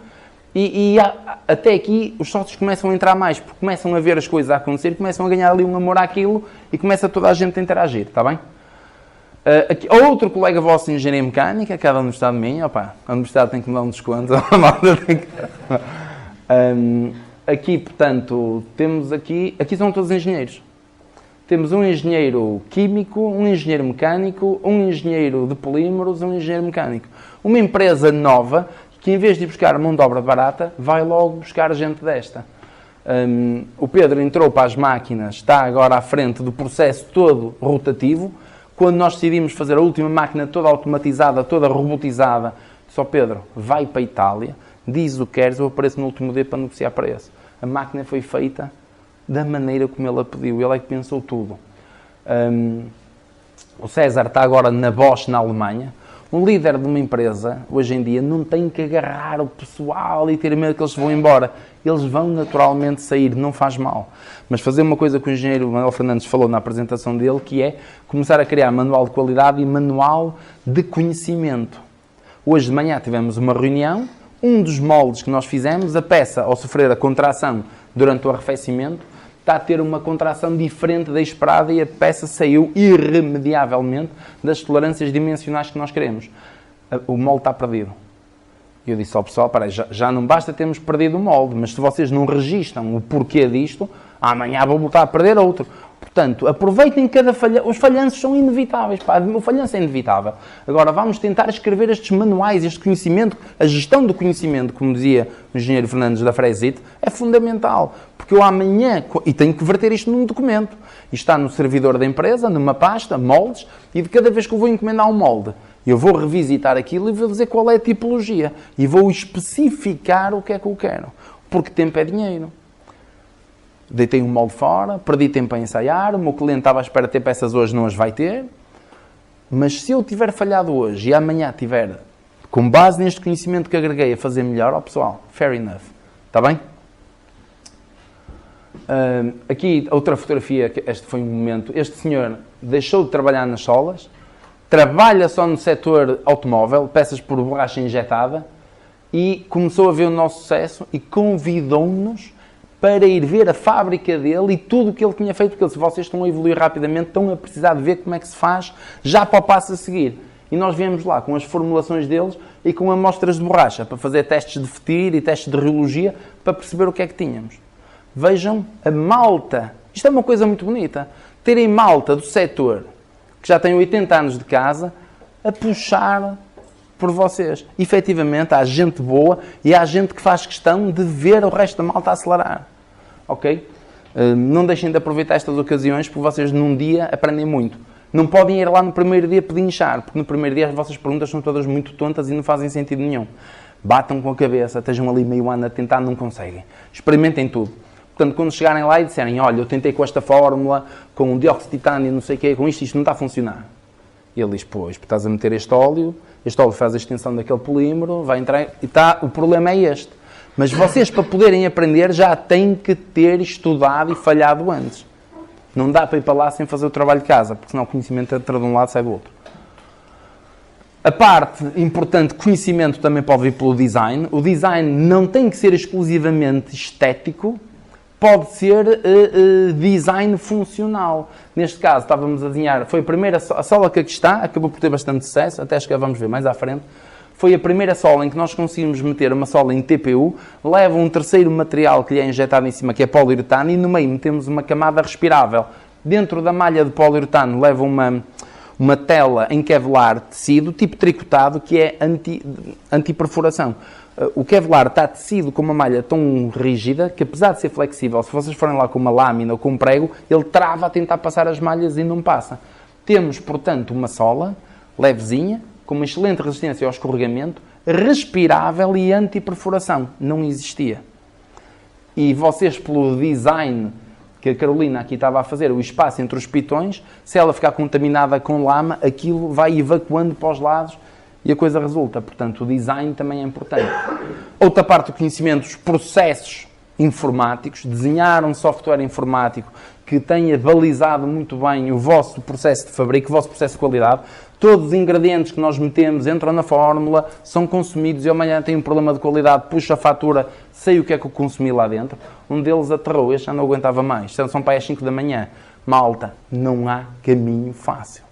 e até aqui os sócios começam a entrar mais, porque começam a ver as coisas a acontecer, começam a ganhar ali um amor àquilo e começa toda a gente a interagir, está bem? Aqui, outro colega vosso de engenharia mecânica, que é da Universidade minha, opa, a Universidade tem que me dar um desconto, a malta tem que... aqui, portanto, temos aqui são todos engenheiros. Temos um engenheiro químico, um engenheiro mecânico, um engenheiro de polímeros, um engenheiro mecânico. Uma empresa nova que, em vez de ir buscar mão de obra barata, vai logo buscar gente desta. O Pedro entrou para as máquinas, está agora à frente do processo todo rotativo. Quando nós decidimos fazer a última máquina toda automatizada, toda robotizada, disse ao Pedro, vai para a Itália, diz o que queres, eu apareço no último dia para negociar preço. A máquina foi feita da maneira como ele a pediu. Ele é que pensou tudo. O César está agora na Bosch, na Alemanha. Um líder de uma empresa, hoje em dia, não tem que agarrar o pessoal e ter medo que eles vão embora. Eles vão naturalmente sair, não faz mal. Mas fazer uma coisa que o engenheiro Manuel Fernandes falou na apresentação dele, que é começar a criar manual de qualidade e manual de conhecimento. Hoje de manhã tivemos uma reunião, um dos moldes que nós fizemos, a peça, ao sofrer a contração durante o arrefecimento, está a ter uma contração diferente da esperada e a peça saiu irremediavelmente das tolerâncias dimensionais que nós queremos. O molde está perdido. E eu disse ao pessoal, peraí, já não basta termos perdido o molde, mas se vocês não registram o porquê disto, amanhã vou voltar a perder outro. Portanto, aproveitem cada falha. Os falhanços são inevitáveis. Pá. O falhanço é inevitável. Agora, vamos tentar escrever estes manuais, este conhecimento, a gestão do conhecimento, como dizia o engenheiro Fernandes da Fresite, é fundamental. Porque eu amanhã, e tenho que verter isto num documento, isto está no servidor da empresa, numa pasta, moldes, e de cada vez que eu vou encomendar um molde, eu vou revisitar aquilo e vou dizer qual é a tipologia. E vou especificar o que é que eu quero. Porque tempo é dinheiro. Deitei um molde fora, perdi tempo a ensaiar, o meu cliente estava à espera de ter peças hoje, não as vai ter. Mas se eu tiver falhado hoje e amanhã tiver, com base neste conhecimento que agreguei, a fazer melhor, ó pessoal, fair enough. Está bem? Aqui outra fotografia, este foi um momento. Este senhor deixou de trabalhar nas solas, trabalha só no setor automóvel, peças por borracha injetada, e começou a ver o nosso sucesso e convidou-nos para ir ver a fábrica dele e tudo o que ele tinha feito, porque se vocês estão a evoluir rapidamente, estão a precisar de ver como é que se faz já para o passo a seguir. E nós viemos lá com as formulações deles e com amostras de borracha para fazer testes de fetir e testes de rheologia para perceber o que é que tínhamos. Vejam a malta. Isto é uma coisa muito bonita. Terem malta do setor, que já tem 80 anos de casa, a puxar por vocês. Efetivamente, há gente boa e há gente que faz questão de ver o resto da malta acelerar. Ok? Não deixem de aproveitar estas ocasiões, porque vocês num dia aprendem muito. Não podem ir lá no primeiro dia pedinchar, porque no primeiro dia as vossas perguntas são todas muito tontas e não fazem sentido nenhum. Batam com a cabeça, estejam ali meio ano a tentar, não conseguem. Experimentem tudo. Portanto, quando chegarem lá e disserem, olha, eu tentei com esta fórmula, com um dióxido de titânio, não sei o quê, com isto não está a funcionar. E ele diz, pois, estás a meter este óleo faz a extensão daquele polímero, vai entrar, e o problema é este. Mas vocês, para poderem aprender, já têm que ter estudado e falhado antes. Não dá para ir para lá sem fazer o trabalho de casa, porque senão o conhecimento entra de um lado e sai do outro. A parte importante, conhecimento, também pode vir pelo design. O design não tem que ser exclusivamente estético, pode ser design funcional. Neste caso, estávamos a desenhar, foi a primeira, a sola que aqui está, acabou por ter bastante sucesso, até acho que vamos ver mais à frente. Foi a primeira sola em que nós conseguimos meter uma sola em TPU, leva um terceiro material que lhe é injetado em cima, que é poliuretano, e no meio metemos uma camada respirável. Dentro da malha de poliuretano leva uma tela em Kevlar tecido, tipo tricotado, que é anti-perfuração. O Kevlar está tecido com uma malha tão rígida que, apesar de ser flexível, se vocês forem lá com uma lâmina ou com um prego, ele trava a tentar passar as malhas e não passa. Temos, portanto, uma sola levezinha, com uma excelente resistência ao escorregamento, respirável e anti-perfuração. Não existia. E vocês, pelo design que a Carolina aqui estava a fazer, o espaço entre os pitões, se ela ficar contaminada com lama, aquilo vai evacuando para os lados e a coisa resulta. Portanto, o design também é importante. Outra parte do conhecimento, os processos informáticos, desenhar um software informático que tenha balizado muito bem o vosso processo de fabrico, o vosso processo de qualidade. Todos os ingredientes que nós metemos entram na fórmula, são consumidos e amanhã tem um problema de qualidade, puxa a fatura, sei o que é que eu consumi lá dentro. Um deles aterrou, este já não aguentava mais. São para as 5 da manhã. Malta, não há caminho fácil.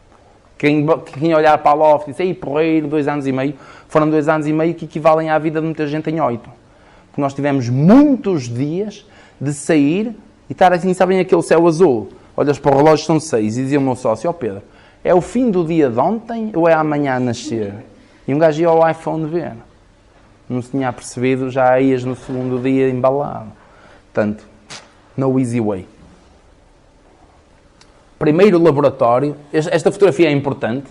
Quem olhar para a Loft e diz, ei, porreiro, 2 anos e meio, foram 2 anos e meio que equivalem à vida de muita gente em 8. Porque nós tivemos muitos dias de sair e estar assim, sabem aquele céu azul? Olhas para o relógio, são 6, e dizia o meu sócio, Pedro, é o fim do dia de ontem ou é amanhã a nascer? E um gajo ia ao iPhone ver. Não se tinha percebido, já ias no segundo dia embalado. Portanto, no easy way. Primeiro, o laboratório. Esta fotografia é importante.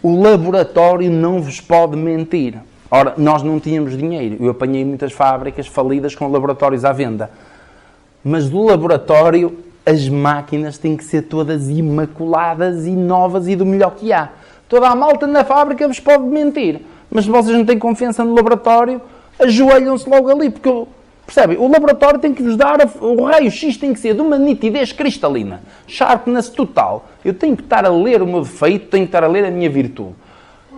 O laboratório não vos pode mentir. Ora, nós não tínhamos dinheiro. Eu apanhei muitas fábricas falidas com laboratórios à venda. Mas do laboratório, as máquinas têm que ser todas imaculadas e novas e do melhor que há. Toda a malta na fábrica vos pode mentir. Mas se vocês não têm confiança no laboratório, ajoelham-se logo ali. Porque, percebem? O laboratório tem que vos dar... O raio-x tem que ser de uma nitidez cristalina. Sharpness total. Eu tenho que estar a ler o meu defeito, tenho que estar a ler a minha virtude.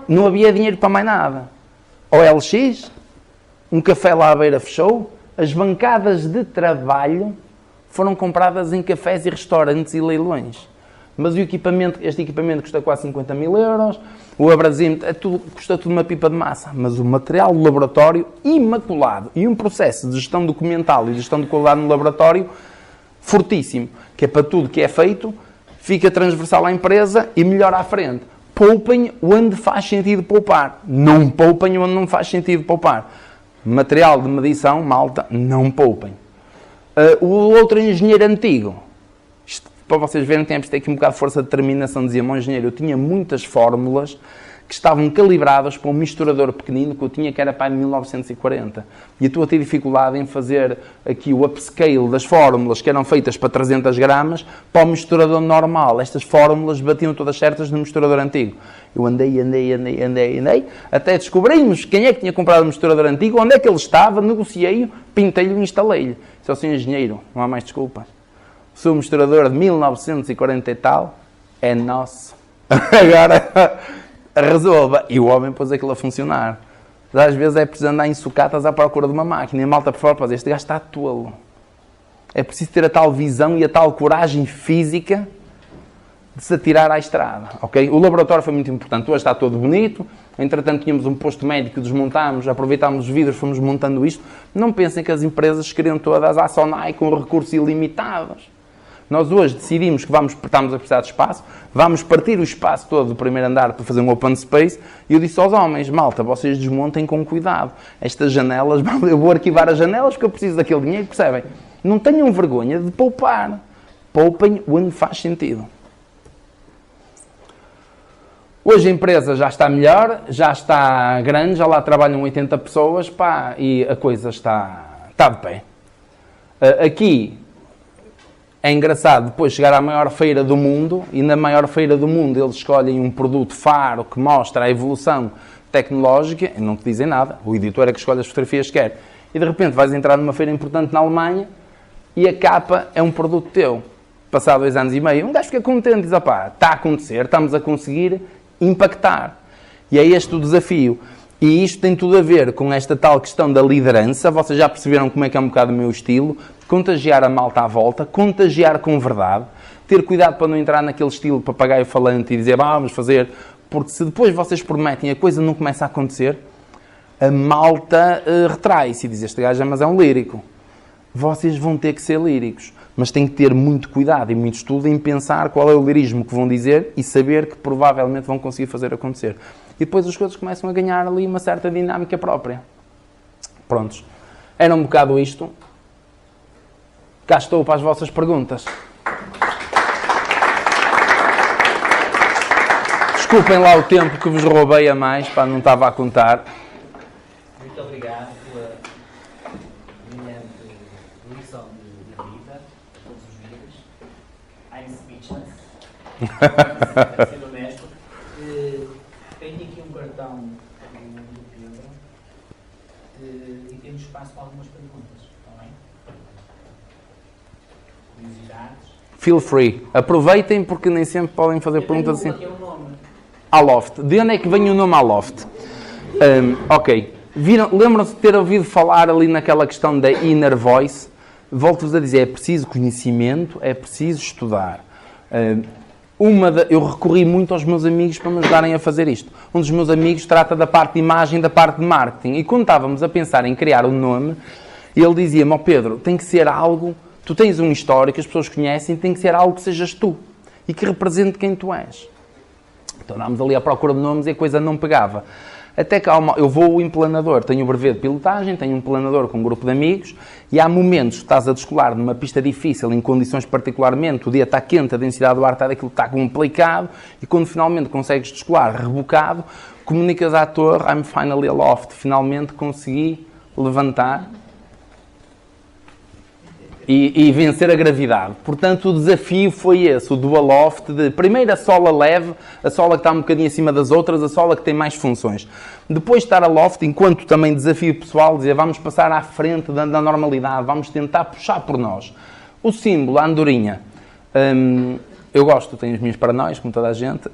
Não havia dinheiro para mais nada. OLX, um café lá à beira fechou, as bancadas de trabalho foram compradas em cafés e restaurantes e leilões. Mas o equipamento, este equipamento custa quase 50 mil euros, o abrasímetro, custa tudo uma pipa de massa. Mas o material do laboratório, imaculado, e um processo de gestão documental e de gestão de qualidade no laboratório fortíssimo, que é para tudo que é feito, fica transversal à empresa e melhor à frente. Poupem onde faz sentido poupar. Não poupem onde não faz sentido poupar. Material de medição, malta, não poupem. O outro engenheiro antigo, isto, para vocês verem, tem que ter aqui um bocado de força de determinação, dizia-me, engenheiro, eu tinha muitas fórmulas que estavam calibradas para um misturador pequenino que eu tinha, que era para 1940. E eu estou a ter dificuldade em fazer aqui o upscale das fórmulas que eram feitas para 300 gramas para o misturador normal. Estas fórmulas batiam todas certas no misturador antigo. Eu andei, até descobrimos quem é que tinha comprado o misturador antigo, onde é que ele estava, negociei-o, pintei-lhe e instalei-lhe. Só assim, engenheiro, não há mais desculpas. O seu misturador de 1940 e tal é nosso. Agora... resolva. E o homem pôs aquilo a funcionar. Às vezes é preciso andar em sucatas à procura de uma máquina. E a malta por fora, este gajo está tolo. É preciso ter a tal visão e a tal coragem física de se atirar à estrada, ok? O laboratório foi muito importante. Hoje está todo bonito. Entretanto, tínhamos um posto médico, desmontámos, aproveitámos os vidros, fomos montando isto. Não pensem que as empresas queriam todas à Sonai com recursos ilimitados. Nós hoje decidimos que estamos a precisar de espaço, vamos partir o espaço todo do primeiro andar para fazer um open space, e eu disse aos homens, malta, vocês desmontem com cuidado. Estas janelas, eu vou arquivar as janelas porque eu preciso daquele dinheiro, percebem? Não tenham vergonha de poupar. Poupem onde faz sentido. Hoje a empresa já está melhor, já está grande, já lá trabalham 80 pessoas, pá, e a coisa está de pé. Aqui é engraçado depois chegar à maior feira do mundo, e na maior feira do mundo eles escolhem um produto faro que mostra a evolução tecnológica, e não te dizem nada, o editor é que escolhe as fotografias que quer. E de repente vais entrar numa feira importante na Alemanha e a capa é um produto teu. Passado 2 anos e meio, um gajo fica contente, diz, opá, está a acontecer, estamos a conseguir impactar. E é este o desafio. E isto tem tudo a ver com esta tal questão da liderança. Vocês já perceberam como é que é um bocado o meu estilo. Contagiar a malta à volta, contagiar com verdade, ter cuidado para não entrar naquele estilo papagaio falante e dizer, vamos fazer, porque se depois vocês prometem e a coisa não começa a acontecer, a malta retrai-se e diz, este gajo mas é um lírico. Vocês vão ter que ser líricos, mas têm que ter muito cuidado e muito estudo em pensar qual é o lirismo que vão dizer e saber que provavelmente vão conseguir fazer acontecer. E depois as coisas começam a ganhar ali uma certa dinâmica própria. Prontos. Era um bocado isto. Cá estou para as vossas perguntas. Desculpem lá o tempo que vos roubei a mais, pá, não estava a contar. Muito obrigado pela brilhante lição de vida a todos os dias. I'm speechless. Para ser honesto. Tenho aqui um cartão do Pedro e temos espaço para algumas perguntas. Está bem? Curiosidades. Feel free. Aproveitem porque nem sempre podem fazer perguntas assim. Aqui é o nome. Aloft. De onde é que vem o nome Aloft? Ok. Lembram-se de ter ouvido falar ali naquela questão da inner voice? Volto-vos a dizer, é preciso conhecimento, é preciso estudar. Eu recorri muito aos meus amigos para me ajudarem a fazer isto. Um dos meus amigos trata da parte de imagem, da parte de marketing. E quando estávamos a pensar em criar um nome, ele dizia-me, Pedro, tem que ser algo, tu tens uma história que as pessoas conhecem, tem que ser algo que sejas tu e que represente quem tu és. Então andámos ali à procura de nomes e a coisa não pegava. Até que eu vou em planador, tenho o brevet de pilotagem, tenho um planador com um grupo de amigos e há momentos que estás a descolar numa pista difícil, em condições particularmente, o dia está quente, a densidade do ar está daquilo que está complicado e quando finalmente consegues descolar rebocado, comunicas à torre, I'm finally aloft, finalmente consegui levantar e vencer a gravidade. Portanto, o desafio foi esse, o do aloft, de primeiro a sola leve, a sola que está um bocadinho acima das outras, a sola que tem mais funções. Depois estar aloft, enquanto também desafio pessoal, dizer vamos passar à frente da normalidade, vamos tentar puxar por nós. O símbolo, a andorinha, eu gosto, tenho as minhas paranoias, como toda a gente,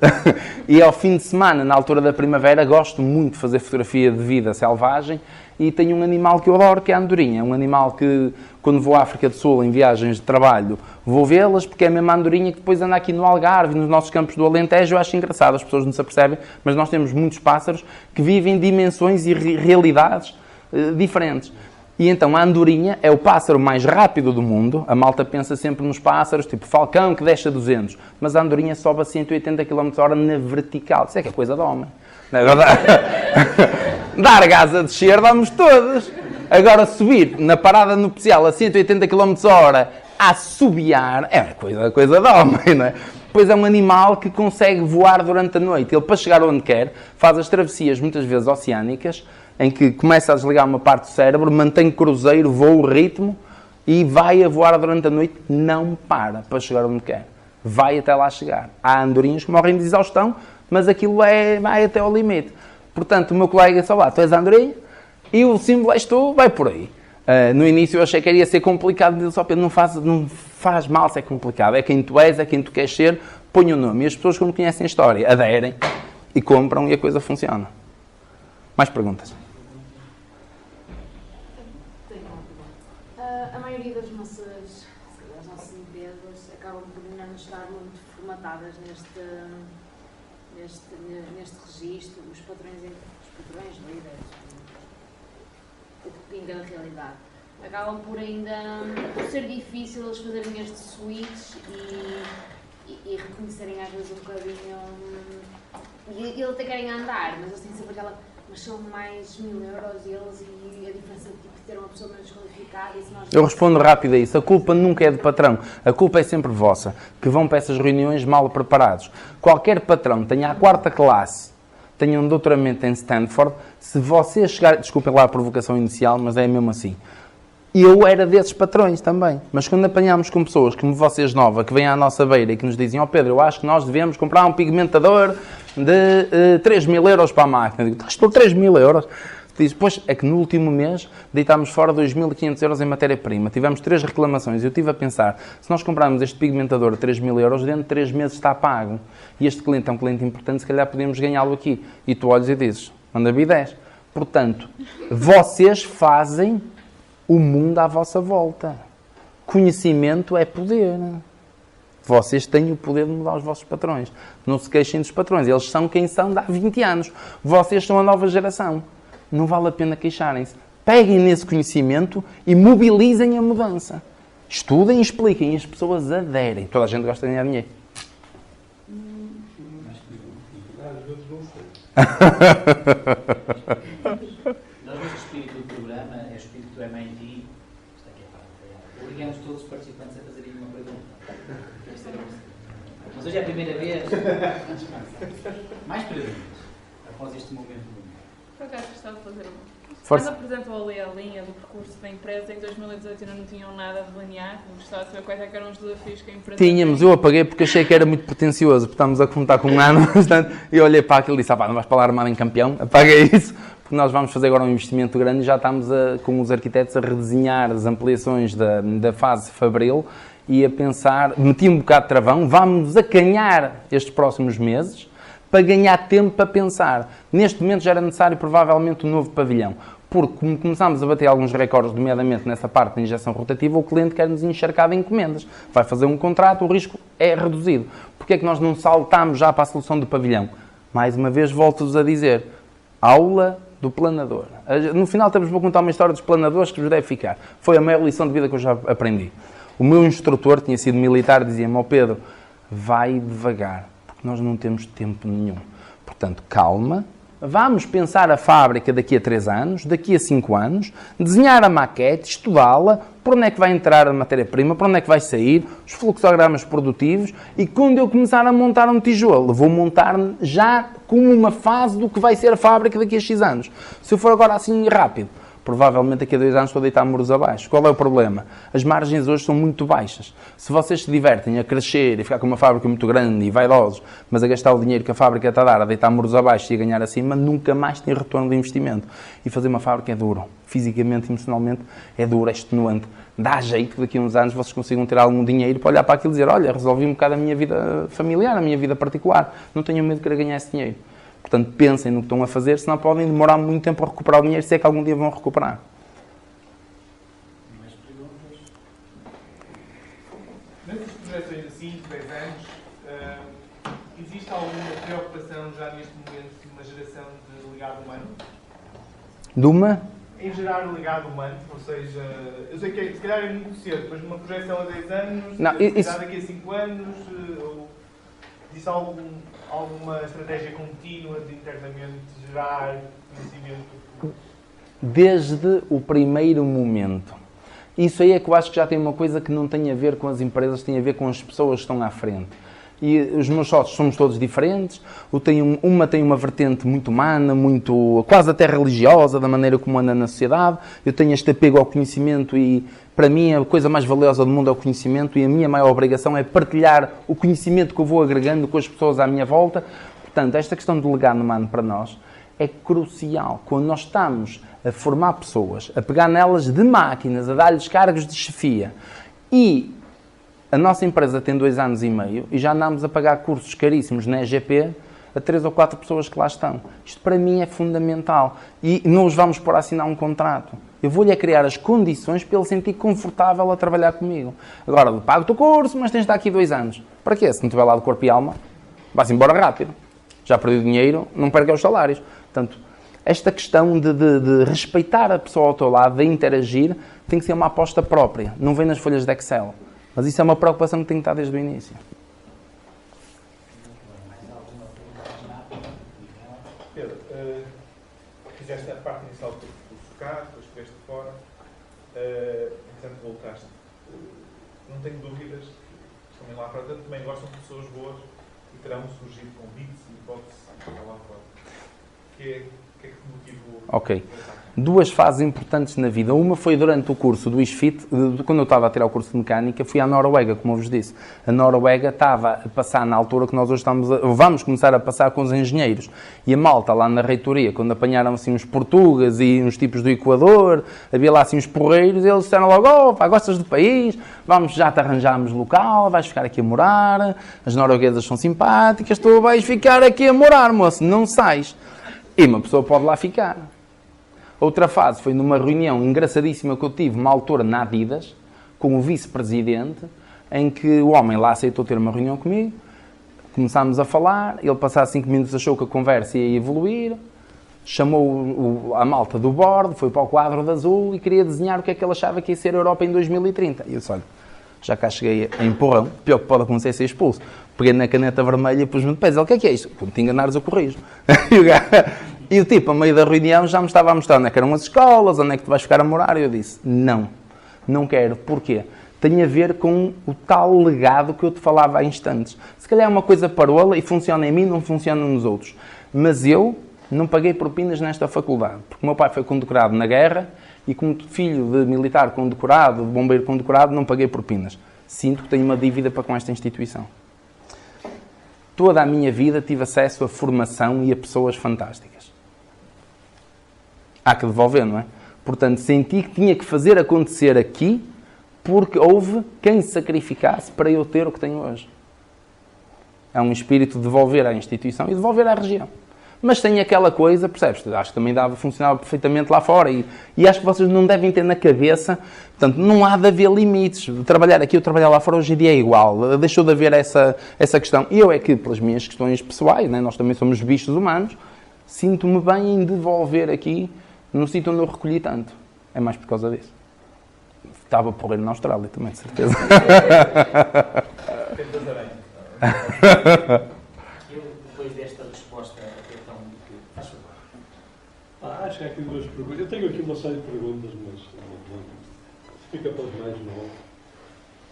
e ao fim de semana, na altura da primavera, gosto muito de fazer fotografia de vida selvagem e tenho um animal que eu adoro, que é a andorinha. É um animal que, quando vou à África do Sul, em viagens de trabalho, vou vê-las, porque é a mesma andorinha que depois anda aqui no Algarve, nos nossos campos do Alentejo. Eu acho engraçado, as pessoas não se apercebem, mas nós temos muitos pássaros que vivem dimensões e realidades diferentes. E então a andorinha é o pássaro mais rápido do mundo. A malta pensa sempre nos pássaros, tipo falcão que desce a 200. Mas a andorinha sobe a 180 km/h na vertical. Isso é que é coisa de homem. Não é verdade? Dar gás a descer, vamos todos. Agora subir na parada nupcial a 180 km/h a assobiar, é coisa de homem, não é? Pois é um animal que consegue voar durante a noite. Ele, para chegar onde quer, faz as travessias, muitas vezes oceânicas, em que começa a desligar uma parte do cérebro, mantém cruzeiro, voa o ritmo e vai a voar durante a noite, não para chegar onde quer. Vai até lá chegar. Há andorinhas que morrem de exaustão, mas aquilo vai até ao limite. Portanto, o meu colega disse, lá, tu és a andorinha e o símbolo és tu, vai por aí. No início eu achei que iria ser complicado, mas só Pedro, não faz mal se é complicado. É quem tu és, é quem tu queres ser, põe o nome. E as pessoas, quando conhecem a história, aderem e compram e a coisa funciona. Mais perguntas? Tenho uma pergunta. A maioria das nossas empresas acabam por não estar muito formatadas neste registro, os patrões, líderes, o que pinga na realidade. Acabam por ainda por ser difícil eles fazerem este switch e reconhecerem às vezes um bocadinho. E eles até querem andar, mas eles têm sempre aquela. Mas são mais 1000 euros eles e a diferença de ter uma pessoa menos qualificada. E se nós... Eu respondo rápido a isso. A culpa nunca é do patrão. A culpa é sempre vossa, que vão para essas reuniões mal preparados. Qualquer patrão, tenha a 4ª classe, tenha um doutoramento em Stanford, se você chegar... Desculpem lá a provocação inicial, mas é mesmo assim. Eu era desses patrões também. Mas quando apanhámos com pessoas como vocês nova, que vêm à nossa beira e que nos dizem: ó Pedro, eu acho que nós devemos comprar um pigmentador de 3.000 euros para a máquina. Eu digo: estás por 3.000 euros? Diz: pois, é que no último mês deitámos fora 2.500 euros em matéria-prima. Tivemos 3 reclamações. Eu estive a pensar, se nós comprarmos este pigmentador a 3.000 euros, dentro de 3 meses está pago. E este cliente é um cliente importante, se calhar podemos ganhá-lo aqui. E tu olhas e dizes: manda vir 10. Portanto, vocês fazem o mundo à vossa volta. Conhecimento é poder. Vocês têm o poder de mudar os vossos patrões. Não se queixem dos patrões. Eles são quem são de há 20 anos. Vocês são a nova geração. Não vale a pena queixarem-se. Peguem nesse conhecimento e mobilizem a mudança. Estudem e expliquem. E as pessoas aderem. Toda a gente gosta de ganhar dinheiro. O espírito do programa é o espírito do MIT. Isto aqui é para obrigamos todos os participantes a fazerem uma pergunta. Mas hoje é a primeira vez. Mais perguntas após este momento. Por acaso gostava de fazer uma. Força. Quando apresentou ali a linha do percurso da empresa, em 2018 ainda não tinham nada delineado. Gostava de saber quais é que eram os desafios que a empresa Tínhamos, eu apaguei porque achei que era muito pretencioso, porque estamos a contar com um ano, portanto, e olhei para aquilo e disse: não vais para lá armado em campeão, apaguei isso, porque nós vamos fazer agora um investimento grande e já estamos com os arquitetos a redesenhar as ampliações da fase fabril e a pensar, meti um bocado de travão, vamos acanhar estes próximos meses para ganhar tempo para pensar. Neste momento já era necessário provavelmente um novo pavilhão. Porque, como começámos a bater alguns recordes, nomeadamente nessa parte da injeção rotativa, o cliente quer-nos encharcar de encomendas. Vai fazer um contrato, o risco é reduzido. Porquê é que nós não saltamos já para a solução do pavilhão? Mais uma vez, volto-vos a dizer, aula do planador. No final temos para contar uma história dos planadores que vos deve ficar. Foi a maior lição de vida que eu já aprendi. O meu instrutor, tinha sido militar, dizia-me: ó Pedro, vai devagar, porque nós não temos tempo nenhum. Portanto, calma. Vamos pensar a fábrica daqui a 3 anos, daqui a 5 anos, desenhar a maquete, estudá-la, por onde é que vai entrar a matéria-prima, por onde é que vai sair, os fluxogramas produtivos, e quando eu começar a montar um tijolo, vou montar já como uma fase do que vai ser a fábrica daqui a X anos. Se eu for agora assim rápido, provavelmente daqui a 2 anos estou a deitar muros abaixo. Qual é o problema? As margens hoje são muito baixas. Se vocês se divertem a crescer e ficar com uma fábrica muito grande e vaidosos, mas a gastar o dinheiro que a fábrica está a dar, a deitar muros abaixo e a ganhar acima, nunca mais tem retorno de investimento. E fazer uma fábrica é duro. Fisicamente, emocionalmente, é duro, é extenuante. Dá jeito que daqui a uns anos vocês consigam ter algum dinheiro para olhar para aquilo e dizer: olha, resolvi um bocado a minha vida familiar, a minha vida particular. Não tenho medo de querer ganhar esse dinheiro. Portanto, pensem no que estão a fazer, senão podem demorar muito tempo a recuperar o dinheiro, se é que algum dia vão recuperar. Mais perguntas? Nessas projeções de 5, 10 anos, existe alguma preocupação já neste momento de uma geração de legado humano? De uma? Em gerar legado humano, ou seja, eu sei que se calhar é muito cedo, mas numa projeção a 10 anos, Não, isso... daqui a 5 anos, ou existe alguma estratégia contínua de internamente gerar conhecimento? Desde o primeiro momento. Isso aí é que eu acho que já tem uma coisa que não tem a ver com as empresas, tem a ver com as pessoas que estão à frente. E os meus sócios somos todos diferentes. Uma tem uma vertente muito humana, muito, quase até religiosa, da maneira como anda na sociedade. Eu tenho este apego ao conhecimento e, para mim, a coisa mais valiosa do mundo é o conhecimento e a minha maior obrigação é partilhar o conhecimento que eu vou agregando com as pessoas à minha volta. Portanto, esta questão do legado humano para nós é crucial. Quando nós estamos a formar pessoas, a pegar nelas de máquinas, a dar-lhes cargos de chefia e a nossa empresa tem 2 anos e meio e já andamos a pagar cursos caríssimos na EGP a 3 ou 4 pessoas que lá estão. Isto para mim é fundamental. E não os vamos pôr a assinar um contrato. Eu vou-lhe a criar as condições para ele sentir confortável a trabalhar comigo. Agora, pago-te o curso, mas tens de estar aqui 2 anos. Para quê? Se não estiver lá de corpo e alma, vai-se embora rápido. Já perdi o dinheiro, não perca os salários. Portanto, esta questão de respeitar a pessoa ao teu lado, de interagir, tem que ser uma aposta própria. Não vem nas folhas de Excel. Mas isso é uma preocupação que tem que estar desde o início. Pedro, fizeste a parte inicial do focar, depois estiveste fora, entretanto voltaste. Não tenho dúvidas que também lá fora também gostam de pessoas boas e terão surgido convites e hipóteses lá fora. O que é que te motivou? Ok. 2 fases importantes na vida. Uma foi durante o curso do ISFIT, quando eu estava a tirar o curso de mecânica, fui à Noruega, como eu vos disse. A Noruega estava a passar na altura que nós hoje vamos começar a passar com os engenheiros. E a malta lá na reitoria, quando apanharam assim uns portugueses e uns tipos do Equador, havia lá assim uns porreiros, eles disseram logo, oh, pá, gostas do país? Vamos, já te arranjámos local, vais ficar aqui a morar, as norueguesas são simpáticas, tu vais ficar aqui a morar, moço, não sais. E uma pessoa pode lá ficar. Outra fase foi numa reunião engraçadíssima que eu tive, uma altura na Adidas, com o vice-presidente, em que o homem lá aceitou ter uma reunião comigo, começámos a falar, ele passado 5 minutos achou que a conversa ia evoluir, chamou a malta do board, foi para o quadro de azul e queria desenhar o que é que ele achava que ia ser a Europa em 2030. E eu disse, olha, já cá cheguei a empurrão, pior que pode acontecer é ser expulso. Peguei na caneta vermelha e pus-me de pés. Ele, o que é isto? Quando te enganares eu corrijo. E o tipo, a meio da reunião, já me estava a mostrar onde é que eram as escolas, onde é que tu vais ficar a morar. E eu disse, não quero. Porquê? Tem a ver com o tal legado que eu te falava há instantes. Se calhar é uma coisa parola e funciona em mim, não funciona nos outros. Mas eu não paguei propinas nesta faculdade, porque o meu pai foi condecorado na guerra e como filho de militar condecorado, de bombeiro condecorado, não paguei propinas. Sinto que tenho uma dívida para com esta instituição. Toda a minha vida tive acesso a formação e a pessoas fantásticas. Há que devolver, não é? Portanto, senti que tinha que fazer acontecer aqui porque houve quem se sacrificasse para eu ter o que tenho hoje. É um espírito de devolver à instituição e devolver à região. Mas tem aquela coisa, percebes? Acho que também funcionava perfeitamente lá fora e acho que vocês não devem ter na cabeça, portanto, não há de haver limites. Trabalhar aqui ou trabalhar lá fora hoje em dia é igual. Deixou de haver essa questão. Eu é que, pelas minhas questões pessoais, né, nós também somos bichos humanos, sinto-me bem em devolver aqui num sítio onde eu recolhi tanto. É mais por causa disso. Estava porreiro na Austrália também, de certeza. Eu, depois desta resposta até tão... Faz favor. Acho que há aqui 2 perguntas. Eu tenho aqui uma série de perguntas, mas fica para os mais novos.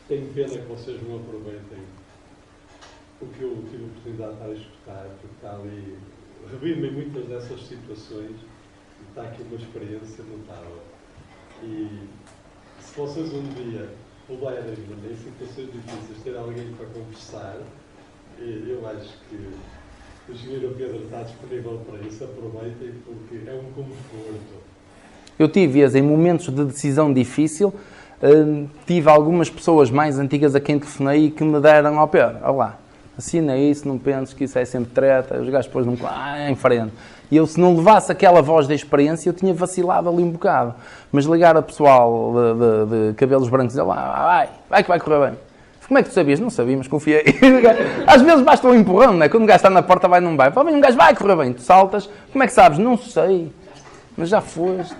Tenho pena que vocês não aproveitem o que eu tive a oportunidade de estar a escutar, porque está ali, revive-me muitas dessas situações e está aqui uma experiência notável. E se vocês um dia puderem, em situações difíceis, ter alguém para conversar, eu acho que o engenheiro Pedro está disponível para isso, aproveitem, porque é um conforto. Eu tive-as em momentos de decisão difícil, tive algumas pessoas mais antigas a quem telefonei e que me deram ao pé, olha lá, assina isso, não penses que isso é sempre treta, os gajos depois não... em frente. E eu, se não levasse aquela voz da experiência, eu tinha vacilado ali um bocado. Mas ligar a pessoal de cabelos brancos e dizer lá, vai que vai correr bem. Como é que tu sabias? Não sabia, mas confiei. Às vezes basta um empurrão, não é? Quando um gajo está na porta, vai, não vai. Um gajo vai correr bem, tu saltas. Como é que sabes? Não sei. Mas já foste.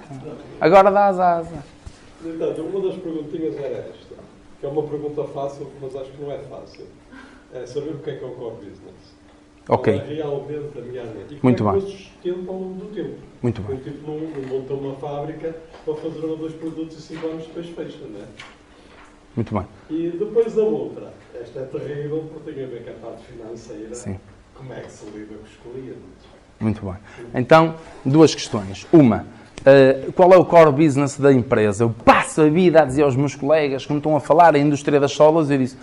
Agora dás asa. Então, uma das perguntinhas era esta, que é uma pergunta fácil, mas acho que não é fácil. É saber o que é o core business. Ok. Qual é realmente a minha área. E muito como é bem. que sustenta ao longo do tempo. Muito bem. Um tipo não monta uma fábrica para fazer 1 ou 2 produtos e 5 anos depois fecha, não é? Muito bem. E depois a outra, esta é terrível porque tem a ver com a parte financeira. Sim. Como é que se lida com os clientes? Muito bem. Então, 2 questões. Uma, qual é o core business da empresa? Eu passo a vida a dizer aos meus colegas, quando estão a falar a indústria das solas, eu disse,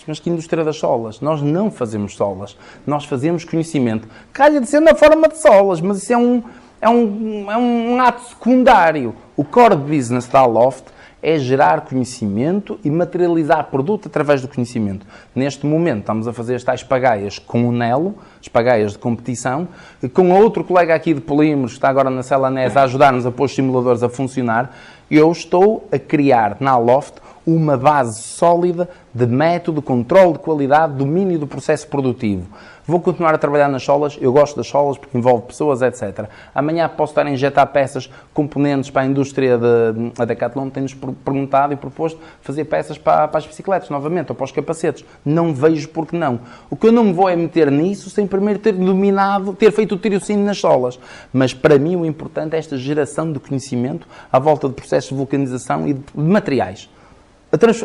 mas que indústria das solas? Nós não fazemos solas. Nós fazemos conhecimento. Calha de ser na forma de solas, mas isso é um ato secundário. O core business da Aloft é gerar conhecimento e materializar produto através do conhecimento. Neste momento estamos a fazer as tais pagaias com o Nelo, as pagaias de competição, com outro colega aqui de polímeros que está agora na Celanese a ajudar-nos a pôr os simuladores a funcionar. Eu estou a criar na Aloft uma base sólida de método, controle de qualidade, domínio do processo produtivo. Vou continuar a trabalhar nas solas, eu gosto das solas porque envolve pessoas, etc. Amanhã posso estar a injetar peças, componentes para a indústria da Decathlon, tem-nos perguntado e proposto fazer peças para as bicicletas, novamente, ou para os capacetes. Não vejo por que não. O que eu não me vou é meter nisso sem primeiro ter dominado, ter feito o tirocínio nas solas. Mas para mim o importante é esta geração de conhecimento à volta de processos de vulcanização e de materiais.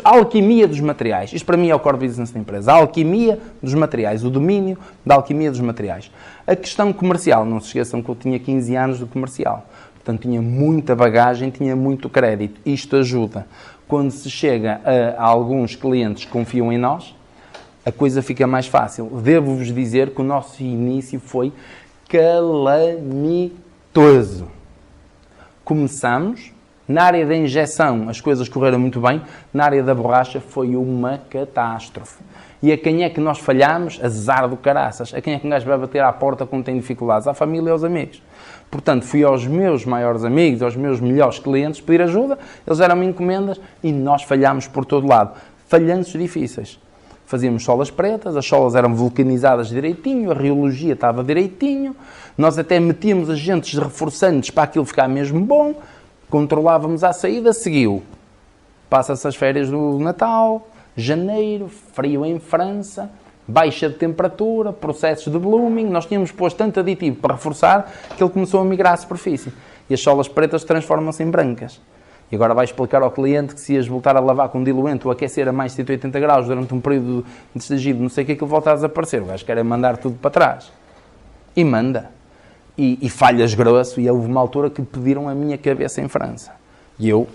A alquimia dos materiais. Isto para mim é o core business da empresa. A alquimia dos materiais. O domínio da alquimia dos materiais. A questão comercial. Não se esqueçam que eu tinha 15 anos de comercial. Portanto, tinha muita bagagem, tinha muito crédito. Isto ajuda. Quando se chega a alguns clientes que confiam em nós, a coisa fica mais fácil. Devo-vos dizer que o nosso início foi calamitoso. Começamos... Na área da injeção as coisas correram muito bem, na área da borracha foi uma catástrofe. E a quem é que nós falhamos? Azar do caraças. A quem é que um gajo vai bater à porta quando tem dificuldades? À família e aos amigos. Portanto, fui aos meus maiores amigos, aos meus melhores clientes pedir ajuda, eles deram-me encomendas e nós falhámos por todo lado. Falhanços difíceis. Fazíamos solas pretas, as solas eram vulcanizadas direitinho, a riologia estava direitinho, nós até metíamos agentes reforçantes para aquilo ficar mesmo bom. Controlávamos à saída, seguiu. Passa-se as férias do Natal, janeiro, frio em França, baixa de temperatura, processos de blooming. Nós tínhamos posto tanto aditivo para reforçar que ele começou a migrar à superfície. E as solas pretas transformam-se em brancas. E agora vai explicar ao cliente que se ias voltar a lavar com diluente ou aquecer a mais de 180 graus durante um período de estagido, não sei o que, aquilo volta a desaparecer. O gajo quer mandar tudo para trás. E manda. E falhas grosso, e houve uma altura que pediram a minha cabeça em França. E eu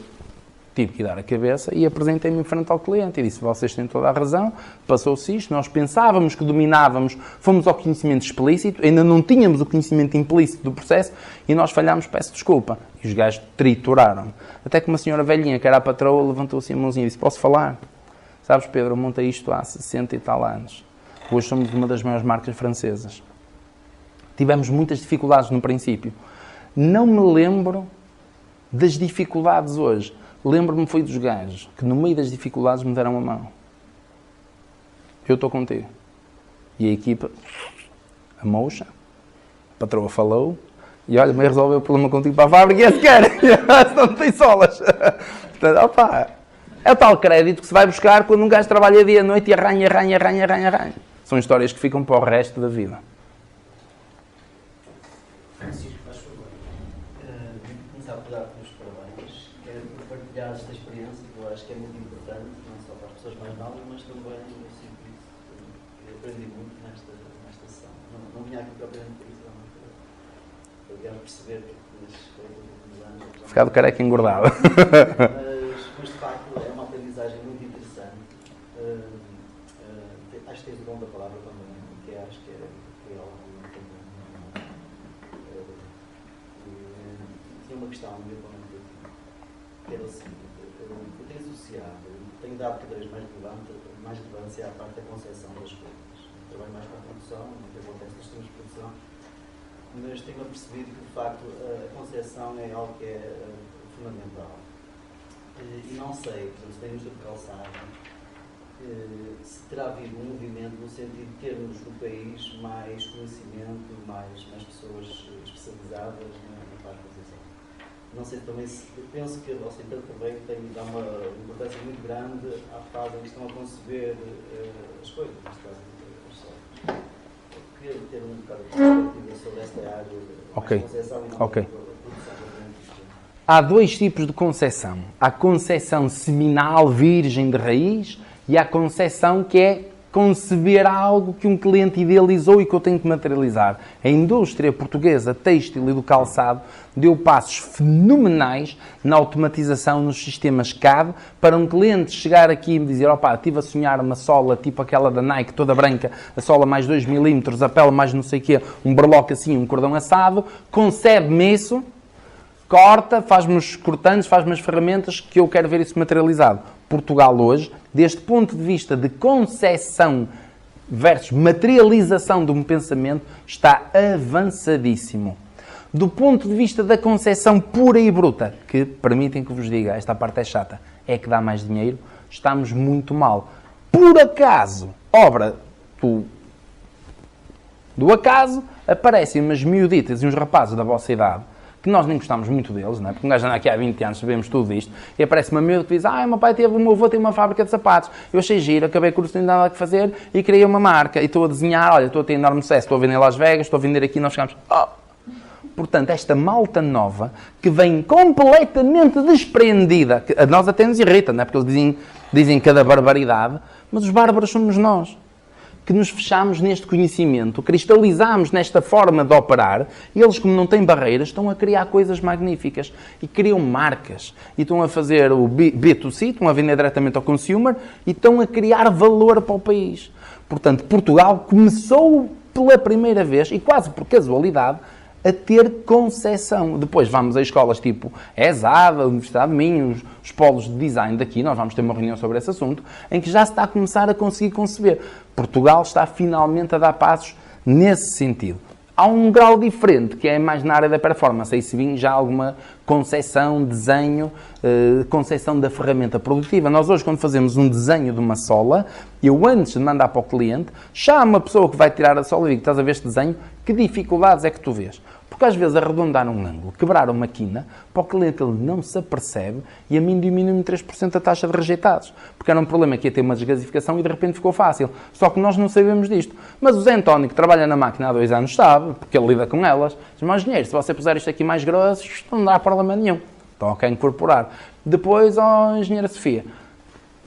tive que dar a cabeça e apresentei-me em frente ao cliente e disse, vocês têm toda a razão, passou-se isto, nós pensávamos que dominávamos, fomos ao conhecimento explícito, ainda não tínhamos o conhecimento implícito do processo e nós falhámos, peço desculpa. E os gajos trituraram. Até que uma senhora velhinha, que era a patroa, levantou-se a mãozinha e disse, posso falar? Sabes, Pedro, eu montei isto há 60 e tal anos. Hoje somos uma das maiores marcas francesas. Tivemos muitas dificuldades no princípio. Não me lembro das dificuldades hoje. Lembro-me foi dos gajos que no meio das dificuldades me deram a mão. Eu estou contigo. E a equipa, a mocha, a patroa falou, e olha, me resolveu o problema contigo para a fábrica e esse cara, não tem solas. Portanto, opa, é o tal crédito que se vai buscar quando um gajo trabalha dia e noite e arranha. São histórias que ficam para o resto da vida. Francisco, faz favor. Começar por dar-te os parabéns. Quero partilhar esta experiência, que eu acho que é muito importante, não só para as pessoas mais novas, mas também no sentido que eu aprendi muito nesta sessão. Não vinha aqui propriamente por isso, eu quero perceber que nestes 40 últimos anos... Ficado careca engordado. Mas de facto é uma aprendizagem muito interessante. Acho que tens o dom da palavra também, que acho que é algo muito bom. Tinha uma questão meu também, que era o seguinte, eu tenho associado, tenho dado cada vez mais relevância à parte da concepção das coisas. Trabalho mais com a produção, o que acontece nos sistemas de produção, mas tenho percebido que de facto a concepção é algo que é fundamental. E não sei, por exemplo, se tem indústria de calçado, se terá havido um movimento no sentido de termos no país mais conhecimento, mais pessoas especializadas na parte da concepção. Não sei também se penso que a vossa empresa também tem de dar uma importância muito grande à fase em que estão a conceber as coisas, neste caso as softwares. Eu queria ter um bocado de perspectiva sobre esta área de concepção e não produção. Há dois tipos de concepção. Há a concepção seminal, virgem de raiz, e há a concepção que é conceber algo que um cliente idealizou e que eu tenho que materializar. A indústria portuguesa têxtil e do calçado deu passos fenomenais na automatização nos sistemas CAD para um cliente chegar aqui e me dizer, opá, estive a sonhar uma sola tipo aquela da Nike, toda branca, a sola mais 2 mm, a pele mais não sei o quê, um berloque assim, um cordão assado, concebe-me isso, corta, faz-me os cortantes, faz-me as ferramentas que eu quero ver isso materializado. Portugal hoje, deste ponto de vista de concepção versus materialização de um pensamento, está avançadíssimo. Do ponto de vista da concepção pura e bruta, que permitem que vos diga, esta parte é chata, é que dá mais dinheiro, estamos muito mal. Por acaso, obra do acaso, aparecem umas miuditas e uns rapazes da vossa idade, que nós nem gostamos muito deles, não é? Porque um gajo anda aqui há 20 anos, sabemos tudo disto, e aparece uma miúda que diz, o meu avô tem uma fábrica de sapatos, eu achei giro, acabei com o curso, não nada a fazer, e criei uma marca, e estou a desenhar, olha, estou a ter enorme sucesso, estou a vender em Las Vegas, estou a vender aqui, nós ficamos, Portanto, esta malta nova, que vem completamente despreendida, que a nós até nos irrita, não é? Porque eles dizem cada barbaridade, mas os bárbaros somos nós, que nos fechamos neste conhecimento, cristalizamos nesta forma de operar, e eles, como não têm barreiras, estão a criar coisas magníficas, e criam marcas, e estão a fazer o B2C, estão a vender diretamente ao consumer, e estão a criar valor para o país. Portanto, Portugal começou pela primeira vez, e quase por casualidade, a ter concessão. Depois vamos a escolas tipo ESAD, a Universidade de Minho, os polos de design daqui, nós vamos ter uma reunião sobre esse assunto, em que já se está a começar a conseguir conceber. Portugal está finalmente a dar passos nesse sentido. Há um grau diferente, que é mais na área da performance. Aí se vem já alguma concepção, desenho, concepção da ferramenta produtiva. Nós hoje, quando fazemos um desenho de uma sola, eu antes de mandar para o cliente, chamo a pessoa que vai tirar a sola e digo, estás a ver este desenho? Que dificuldades é que tu vês? Porque às vezes arredondar um ângulo, quebrar uma quina, para o cliente ele não se apercebe e a mim diminui-me 3% a taxa de rejeitados. Porque era um problema que ia ter uma desgasificação e de repente ficou fácil. Só que nós não sabemos disto. Mas o Zé António, que trabalha na máquina há 2 anos, sabe, porque ele lida com elas. Diz, mas engenheiro, se você puser isto aqui mais grosso, isto não dá problema nenhum. Então, ok, incorporar. Depois, engenheira Sofia,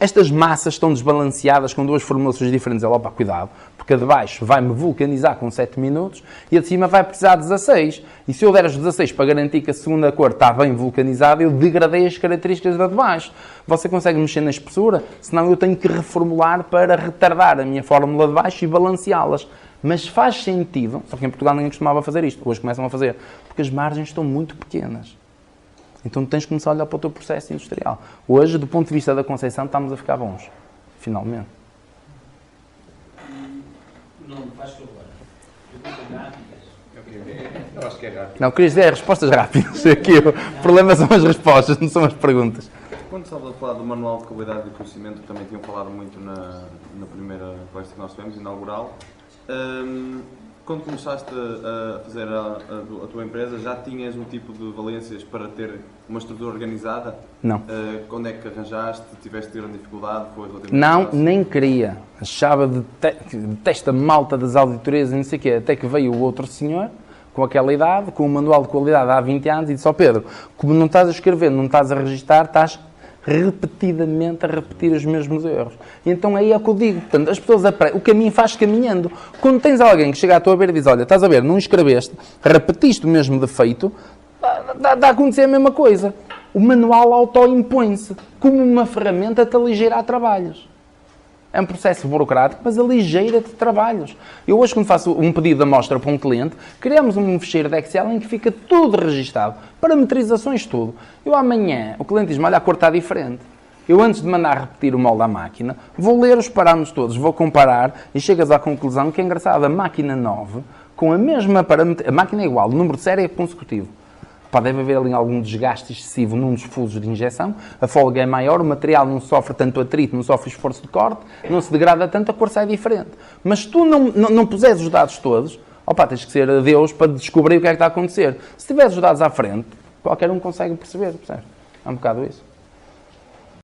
estas massas estão desbalanceadas com 2 formulações diferentes. Ela, opa, cuidado, porque a de baixo vai-me vulcanizar com 7 minutos e a de cima vai precisar de 16. E se eu der as 16 para garantir que a segunda cor está bem vulcanizada, eu degradei as características da de baixo. Você consegue mexer na espessura? Senão eu tenho que reformular para retardar a minha fórmula de baixo e balanceá-las. Mas faz sentido, só que em Portugal ninguém costumava fazer isto, hoje começam a fazer, porque as margens estão muito pequenas. Então tens de começar a olhar para o teu processo industrial. Hoje, do ponto de vista da concepção, estamos a ficar bons. Finalmente. Não, faz favor. Perguntas rápidas. Eu acho que é rápido. Não, querias dizer respostas rápidas. Aqui o problema são as respostas, não são as perguntas. Quando estava a falar do Manual de Qualidade e Conhecimento, também tinham falado muito na primeira palestra que nós tivemos, inaugural. Quando começaste a fazer a tua empresa, já tinhas um tipo de valências para ter uma estrutura organizada? Não. Quando é que arranjaste? Tiveste grande dificuldade? Não, nem queria. Achava detesta malta das auditorias e não sei o quê. Até que veio o outro senhor, com aquela idade, com um manual de qualidade há 20 anos, e disse, Pedro, como não estás a escrever, não estás a registar, estás repetidamente a repetir os mesmos erros. E então aí é o que eu digo. Portanto, as pessoas aprendem. O caminho faz caminhando. Quando tens alguém que chega à tua beira e diz, olha, estás a ver, não escreveste, repetiste o mesmo defeito, dá a acontecer a mesma coisa. O manual auto-impõe-se como uma ferramenta que aligeira trabalhos. É um processo burocrático, mas aligeira-te trabalhos. Eu hoje, quando faço um pedido de amostra para um cliente, criamos um ficheiro de Excel em que fica tudo registado. Parametrizações, tudo. Eu amanhã, o cliente diz-me, olha, a cor está diferente. Eu, antes de mandar repetir o molde à máquina, vou ler os parâmetros todos, vou comparar e chegas à conclusão que é engraçado. A máquina 9, com a mesma a máquina é igual, o número de série é consecutivo. Deve haver ali algum desgaste excessivo num dos fusos de injeção, a folga é maior, o material não sofre tanto atrito, não sofre esforço de corte, não se degrada tanto, a cor sai diferente. Mas se tu não puseres os dados todos, tens que ser a Deus para descobrir o que é que está a acontecer. Se tiveres os dados à frente, qualquer um consegue perceber, percebes? É um bocado isso.